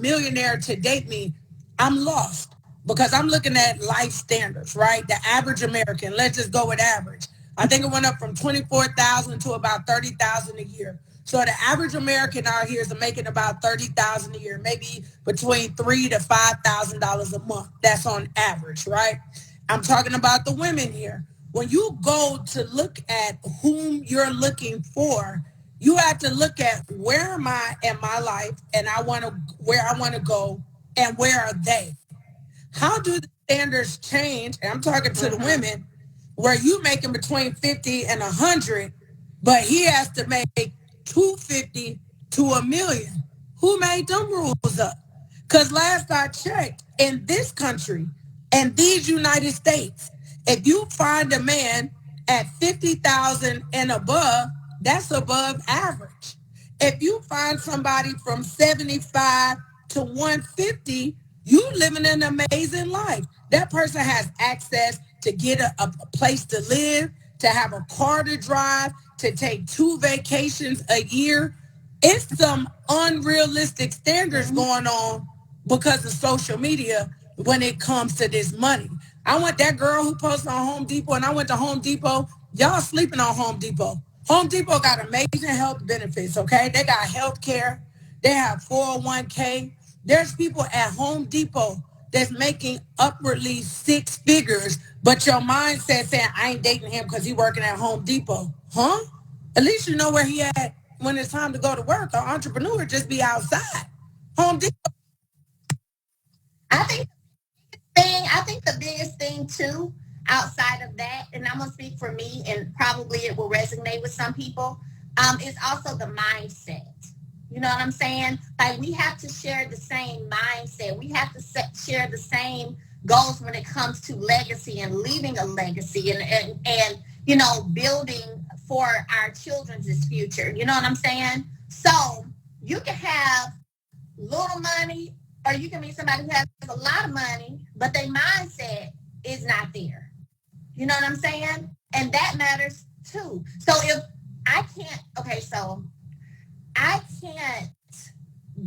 millionaire to date me. I'm lost, because I'm looking at life standards, right? The average American, let's just go with average. I think it went up from 24,000 to about 30,000 a year. So the average American out here is making about 30,000 a year, maybe between $3,000 to $5,000 a month. That's on average, right? I'm talking about the women here. When you go to look at whom you're looking for, you have to look at, where am I in my life, and where I want to go, and where are they? How do the standards change? And I'm talking to the women, where you making between 50 and 100, but he has to make 250 to $1 million. Who made them rules up? Because last I checked, in this country and these United States, if you find a man at 50,000 and above, that's above average. If you find somebody from 75 to 150, you living an amazing life. That person has access to get a place to live, to have a car to drive, to take 2 vacations a year. It's some unrealistic standards going on because of social media when it comes to this money. I want that girl who posted on Home Depot, and I went to Home Depot. Y'all sleeping on Home Depot. Home Depot got amazing health benefits, okay? They got health care. They have 401k. There's people at Home Depot that's making upwardly 6 figures, but your mindset saying, I ain't dating him because he's working at Home Depot. Huh? At least you know where he at when it's time to go to work. An entrepreneur just be outside. Home Depot. I think the biggest thing too, outside of that, and I'm gonna speak for me, and probably it will resonate with some people, is also the mindset. You know what I'm saying? Like, we have to share the same mindset. We have to share the same goals when it comes to legacy and leaving a legacy and you know, building for our children's future. You know what I'm saying? So you can have little money, or you can meet somebody who has a lot of money, but their mindset is not there. You know what I'm saying? And that matters too. So if I can't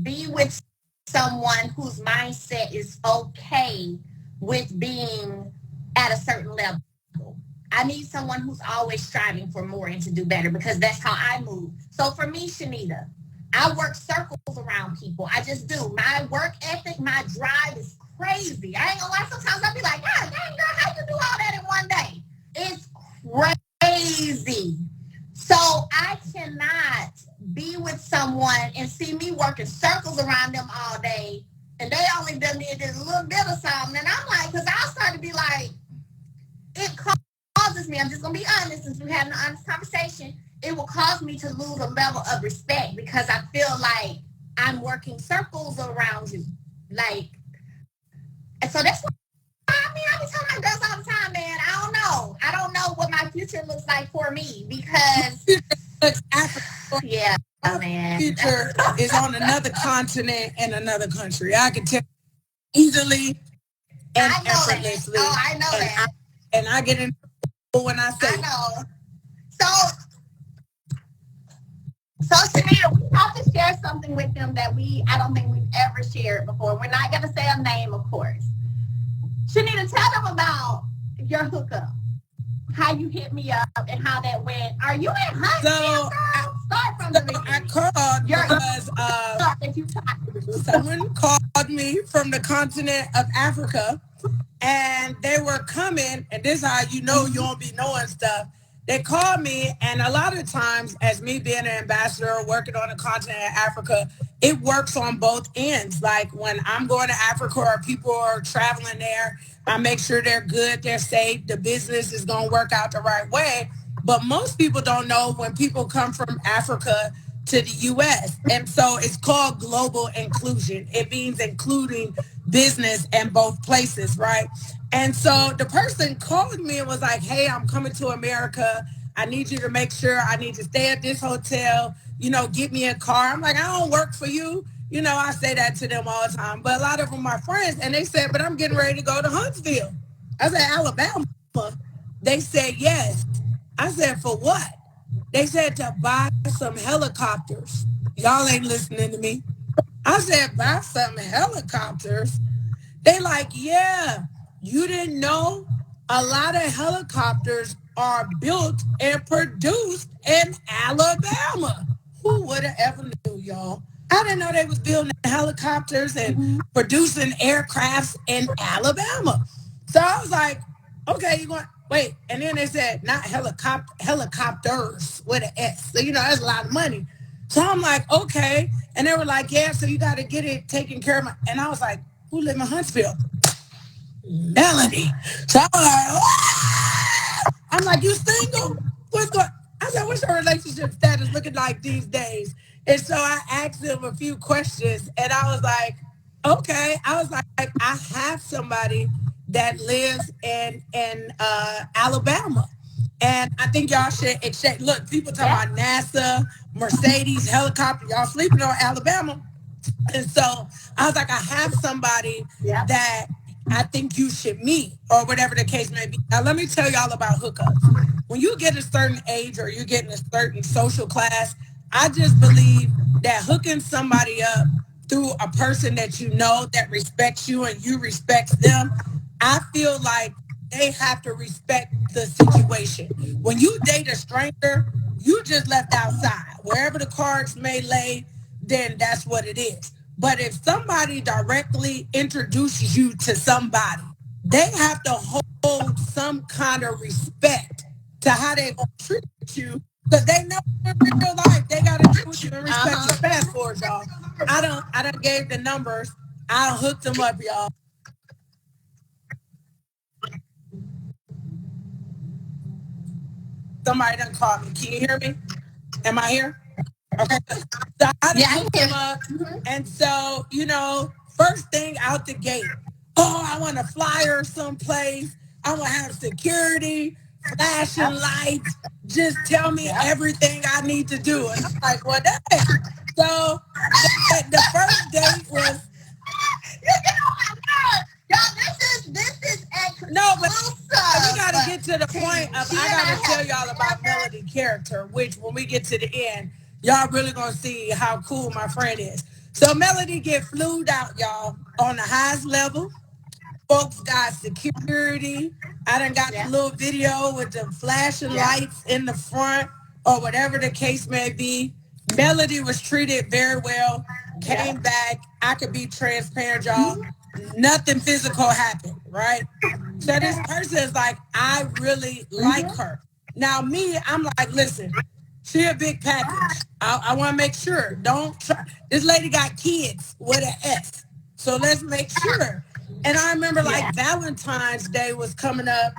be with someone whose mindset is okay with being at a certain level. I need someone who's always striving for more and to do better, because that's how I move. So for me, Chanita, I work circles around people. I just do. My work ethic, my drive is crazy. I ain't gonna lie. Sometimes I'll be like, God dang, girl, how you do all that in one day? It's crazy. So I cannot be with someone and see me working circles around them all day, and they only done did this little bit of something. And I'm like, because I'll start to be like, it causes me, I'm just going to be honest, since we're having an honest conversation, it will cause me to lose a level of respect, because I feel like I'm working circles around you. Like, and so that's why, I be telling my girls all the time, man, I don't know. I don't know what my future looks like for me because yeah, man. Future is on another continent and another country. I can tell easily and effortlessly. Oh, I know that. And I get in when I say. I know. So Chanita, we have to share something with them that I don't think we've ever shared before. We're not going to say a name, of course. Chanita, tell them about your hookup. How you hit me up and how that went. Are you in Huntsville? Start from the beginning. I called because someone called me from the continent of Africa, and they were coming, and this is how you know you don't be knowing stuff. They called me, and a lot of times, as me being an ambassador working on the continent of Africa, it works on both ends. Like when I'm going to Africa or people are traveling there, I make sure they're good, they're safe, the business is going to work out the right way. But most people don't know when people come from Africa to the U.S. And so it's called global inclusion. It means including business in both places, right? And so the person called me and was like, hey, I'm coming to America. I need you to make sure I need to stay at this hotel, get me a car. I'm like, I don't work for you. I say that to them all the time. But a lot of them are friends. And they said, but I'm getting ready to go to Huntsville. I said, Alabama. They said, yes. I said, for what? They said to buy some helicopters. Y'all ain't listening to me. I said, buy some helicopters. They like, yeah, you didn't know a lot of helicopters are built and produced in Alabama. Who would have ever knew, y'all? I didn't know they was building helicopters and producing aircrafts in Alabama. So I was like, okay, you going, wait. And then they said, not helicopters with an S. So, that's a lot of money. So I'm like, okay. And they were like, yeah, so you got to get it taken care of. And I was like, who live in Huntsville? Melody. So I was like, oh! I'm like, you single? What's going? I said, what's your relationship status looking like these days? And so I asked him a few questions, and I was like, okay. I was like, I have somebody that lives in Alabama. And I think y'all should exchange. Look, people talking about NASA, Mercedes, helicopter. Y'all sleeping on Alabama. And so I was like, I have somebody that I think you should meet, or whatever the case may be. Now, let me tell y'all about hookups. When you get a certain age or you get in a certain social class, I just believe that hooking somebody up through a person that you know that respects you and you respect them, I feel like they have to respect the situation. When you date a stranger, you just left outside. Wherever the cards may lay, then that's what it is. But if somebody directly introduces you to somebody, they have to hold some kind of respect to how they gonna treat you, because they know in real life they gotta treat you and respect your passport, y'all. I don't gave the numbers. I hooked them up, y'all. Somebody done called me. Can you hear me? Am I here? Okay. So I hooked them up. And so, first thing out the gate, I want a flyer someplace. I want to have security, flashing lights. Just tell me everything I need to do. And I'm like, well, dang. So the first date was. This is exclusive. No, but we got to get to the point of, I got to tell y'all about Melody character, which when we get to the end, y'all really going to see how cool my friend is. So Melody get flued out, y'all, on the highest level. Folks got security. I done got a little video with the flashing lights in the front, or whatever the case may be. Melody was treated very well, came back. I could be transparent, y'all. Nothing physical happened, right? So this person is like, I really like her. Now me, I'm like, listen, she a big package. I want to make sure. Don't try. This lady got kids with an S. So let's make sure. And I remember like Valentine's Day was coming up,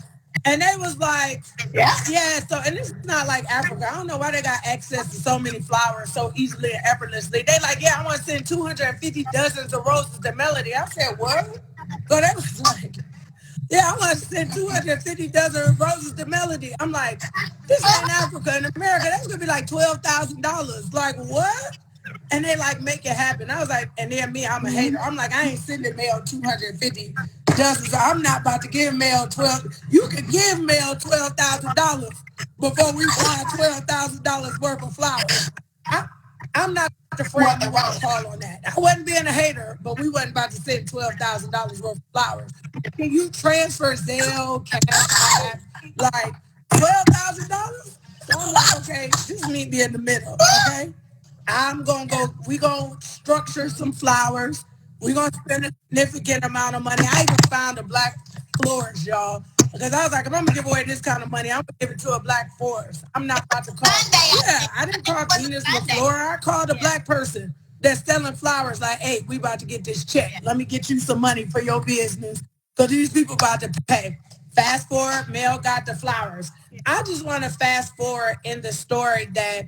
and they was like, so, and this is not like Africa. I don't know why they got access to so many flowers so easily and effortlessly. They like, I want to send 250 dozens of roses to Melody. I said, what? So they was like, Yeah, I want to send 250 dozen roses to Melody. I'm like, this ain't Africa. In America, that's going to be like $12,000. Like, what? And they like make it happen. I was like, and then me, I'm a hater. I'm like, I ain't sending Mel 250 dozens. I'm not about to give Mel 12. You could give Mel $12,000 before we buy $12,000 worth of flowers. I'm not the friend you want to call on that. I wasn't being a hater, but we wasn't about to send $12,000 worth of flowers. Can you transfer Zelle, Cash App, like $12,000? So I'm like, okay, just meet me in the middle, okay? We gonna structure some flowers. We gonna spend a significant amount of money. I even found a black florist, y'all. Because I was like, if I'm gonna give away this kind of money, I'm gonna give it to a black florist. I'm not about to call. Yeah, I didn't call Venus LaFlora. I called a black person that's selling flowers. Like, hey, we about to get this check. Let me get you some money for your business. So these people about to pay. Fast forward, Mel got the flowers. I just want to fast forward in the story that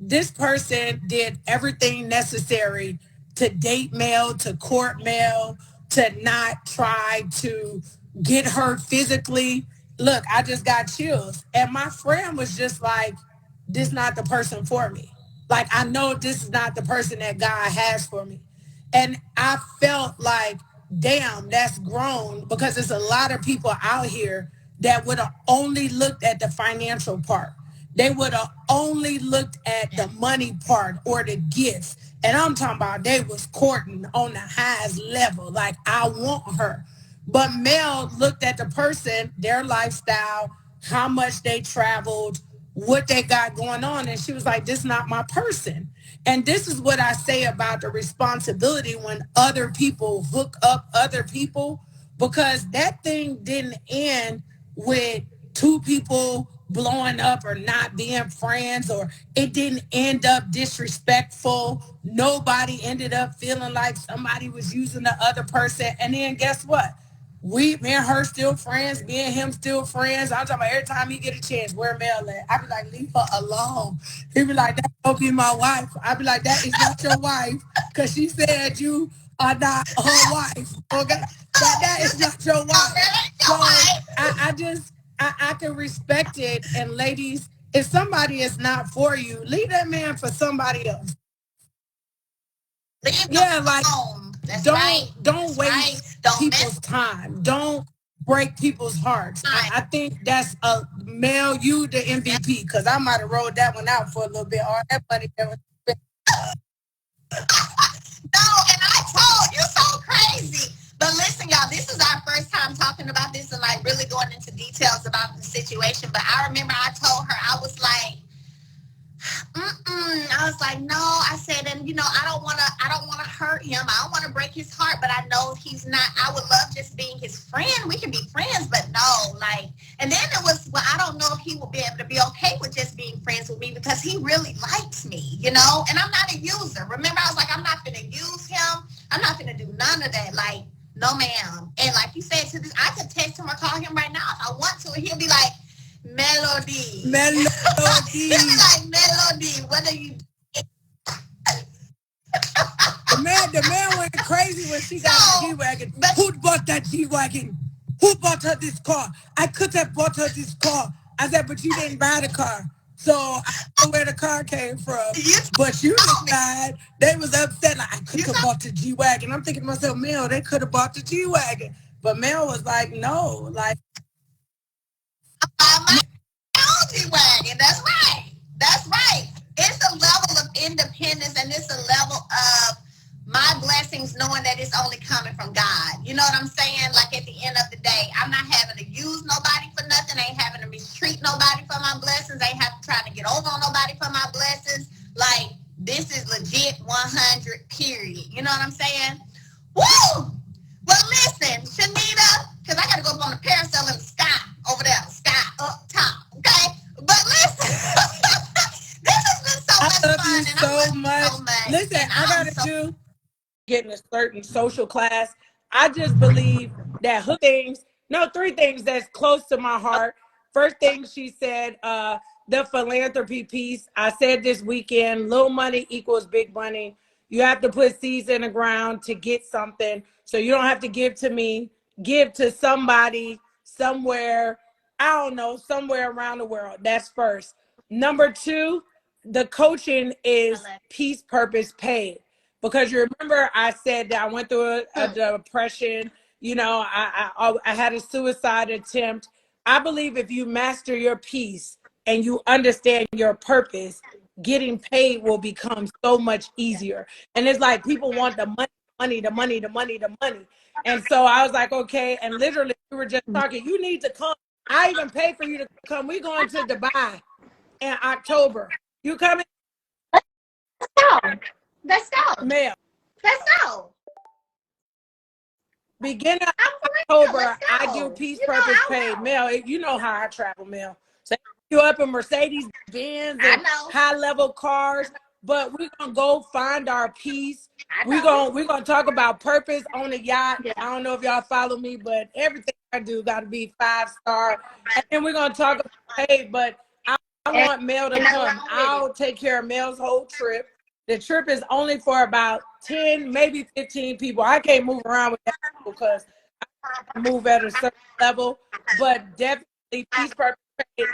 this person did everything necessary to date Mel, to court Mel, to not try to get her physically. Look, I just got chills. And my friend was just like, this is not the person for me. Like, I know this is not the person that God has for me. And I felt like, damn, that's grown, because there's a lot of people out here that would have only looked at the financial part. They would have only looked at the money part or the gifts. And I'm talking about they was courting on the highest level. Like, I want her. But Mel looked at the person, their lifestyle, how much they traveled, what they got going on. And she was like, this is not my person. And this is what I say about the responsibility when other people hook up other people, because that thing didn't end with two people blowing up or not being friends, or it didn't end up disrespectful. Nobody ended up feeling like somebody was using the other person. And then guess what? Me and her still friends, me and him still friends. I'm talking about every time he get a chance, where Mel at? I be like, leave her alone. He be like, that don't be my wife. I be like, that is not your wife, because she said you are not her wife. Okay, that is not your wife. So I can respect it. And ladies, if somebody is not for you, leave that man for somebody else. Yeah, like, don't waste people's time. Don't break people's hearts. I think that's Mel, you the MVP, because I might have rolled that one out for a little bit. All that money that was spent. No, and I told you so crazy. But listen, y'all, this is our first time talking about this and like really going into details about the situation. But I remember I told her, I was like, I was like, no, I said, and I don't want to hurt him. I don't want to break his heart, but I know he's not, I would love just being his friend. We can be friends, but no, like, and then it was, well, I don't know if he will be able to be okay with just being friends with me, because he really likes me, and I'm not a user. Remember, I was like, I'm not going to use him. I'm not going to do none of that. Like, no, ma'am. And like you said, to this, I could text him or call him right now if I want to, and he'll be like, Melody. He'll be like, Melody, what are you doing? The man went crazy when she got the G-Wagon. Who bought that G-Wagon? Who bought her this car? I could have bought her this car. I said, but you didn't buy the car. So I don't know where the car came from. But you decide they was upset. Like, I could have bought the G-Wagon. I'm thinking to myself, Mel, they could have bought the G-Wagon. But Mel was like, no. Like, my own G-Wagon. That's right. That's right. It's a level of independence, and it's a level of my blessings knowing that it's only coming from God. You know what I'm saying? Like, at the end of the day, I'm not having to use nobody for nothing. I ain't having to mistreat nobody for my blessings. I ain't have to try to get over on nobody for my blessings. Like, this is legit 100, period. You know what I'm saying? Woo! Well, listen, Chanita, because I got to go up on the parasail in the sky over there, sky up top, okay? But listen, this has been so much fun. And I love you so much. Listen, I got to do getting a certain social class. I just believe that three things that's close to my heart. First thing she said, the philanthropy piece. I said this weekend, little money equals big money. You have to put seeds in the ground to get something. So you don't have to give to me, give to somebody somewhere, I don't know, somewhere around the world. That's first. Number two, the coaching is peace, purpose, paid. Because you remember I said that I went through a depression. You know, I had a suicide attempt. I believe if you master your peace and you understand your purpose, getting paid will become so much easier. And it's like people want the money, the money, the money, the money. And so I was like, okay. And literally, we were just talking. You need to come. I even pay for you to come. We're going to Dubai in October. You coming? Let's go. Let's go. Mel. Let's go. Beginning of October, I do peace, purpose, paid. Mel, you know how I travel, Mel. So you up in Mercedes Benz and high level cars, but we're gonna go find our peace. We're gonna talk about purpose on a yacht. Yeah. I don't know if y'all follow me, but everything I do got to be 5-star. And then we're gonna talk about paid, but I want Mel to come. I'll take care of Mel's whole trip. The trip is only for about 10, maybe 15 people. I can't move around with that because I move at a certain level, but definitely peace, purpose,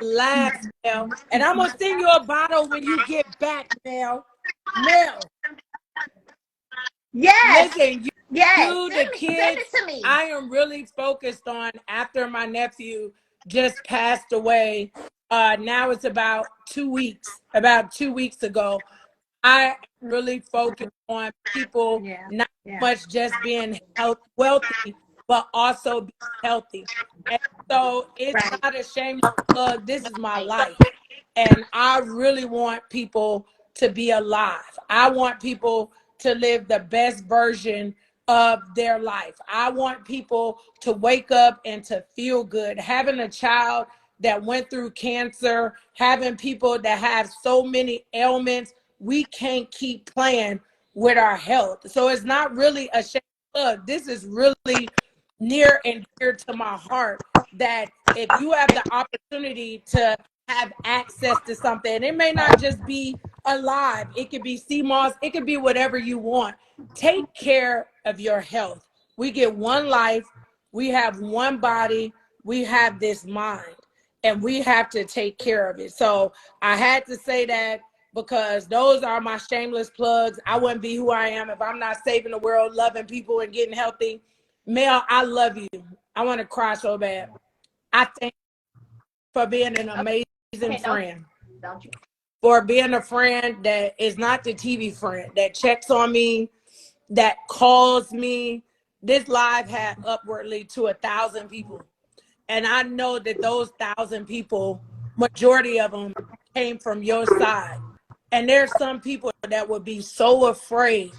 last, Mel. And I'm going to send you a bottle when you get back, Mel. Mel. Yes. Listen, you, the kids, I am really focused on after my nephew just passed away. Now it's about 2 weeks, ago. I really focus on people not much just being wealthy, but also being healthy. And so it's not a shameless plug. This is my life. And I really want people to be alive. I want people to live the best version of their life. I want people to wake up and to feel good. Having a child that went through cancer, having people that have so many ailments, we can't keep playing with our health. So it's not really a shame. Look, this is really near and dear to my heart that if you have the opportunity to have access to something, it may not just be alive. It could be CMOS. It could be whatever you want. Take care of your health. We get one life. We have one body. We have this mind, and we have to take care of it. So I had to say that, because those are my shameless plugs. I wouldn't be who I am if I'm not saving the world, loving people, and getting healthy. Mel, I love you. I want to cry so bad. I thank you for being an amazing friend. Don't you? For being a friend that is not the TV friend, that checks on me, that calls me. This live had upwardly to 1,000 people. And I know that those 1,000 people, majority of them came from your side. And there's some people that would be so afraid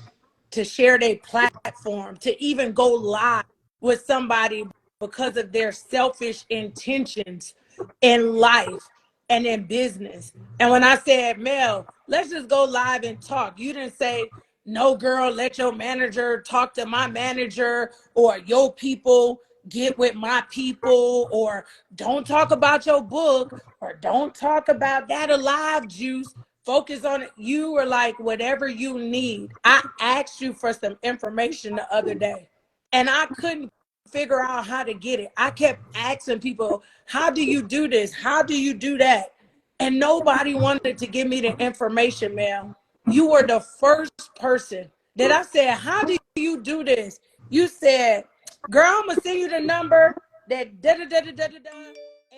to share their platform, to even go live with somebody because of their selfish intentions in life and in business. And when I said, Mel, let's just go live and talk, you didn't say, no, girl, let your manager talk to my manager, or your people get with my people, or don't talk about your book, or don't talk about that alive juice. Focus on it. You were like, whatever you need. I asked you for some information the other day, and I couldn't figure out how to get it. I kept asking people, how do you do this? How do you do that? And nobody wanted to give me the information, Mel. You were the first person that I said, how do you do this? You said, girl, I'm going to send you the number that da-da-da-da-da-da-da,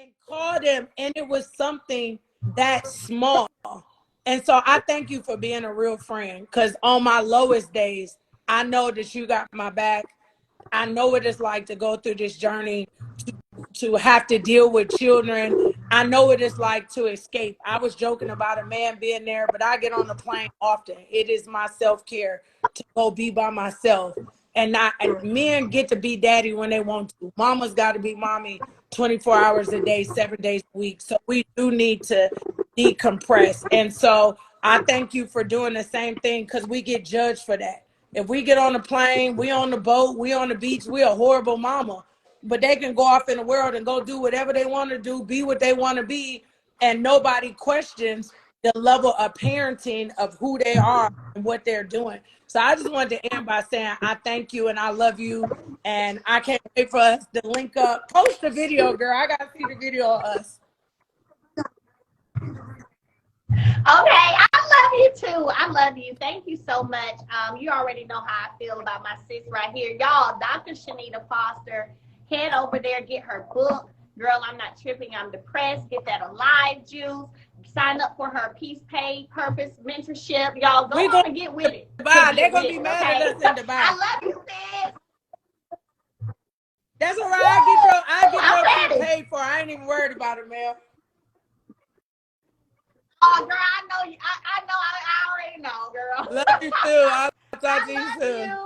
and call them. And it was something that small. And so I thank you for being a real friend, because on my lowest days, I know that you got my back. I know what it's like to go through this journey, to have to deal with children. I know what it's like to escape. I was joking about a man being there, but I get on the plane often. It is my self-care to go be by myself. And men get to be daddy when they want to. Mama's got to be mommy 24 hours a day, 7 days a week. So we do need to decompress. And so I thank you for doing the same thing, because we get judged for that. If we get on the plane, we on the boat, we on the beach, we a horrible mama. But they can go off in the world and go do whatever they want to do, be what they want to be, and nobody questions the level of parenting of who they are and what they're doing. So I just wanted to end by saying I thank you and I love you. And I can't wait for us to link up. Post the video, girl. I got to see the video of us. Okay, I love you too. I love you. Thank you so much. You already know how I feel about my sis right here. Y'all, Dr. Chanita Foster, head over there, get her book. Girl, I'm Not Tripping, I'm Depressed. Get that Alive juice. Sign up for her Peace, Pay, Purpose mentorship. Y'all, go on and get with it. Dubai. They're going to be mad at us in Dubai. I love you, sis. That's all right. I get your paid for. I ain't even worried about it, man. Oh, girl, I know you. I already know, girl. Love you too. I'll talk to you soon.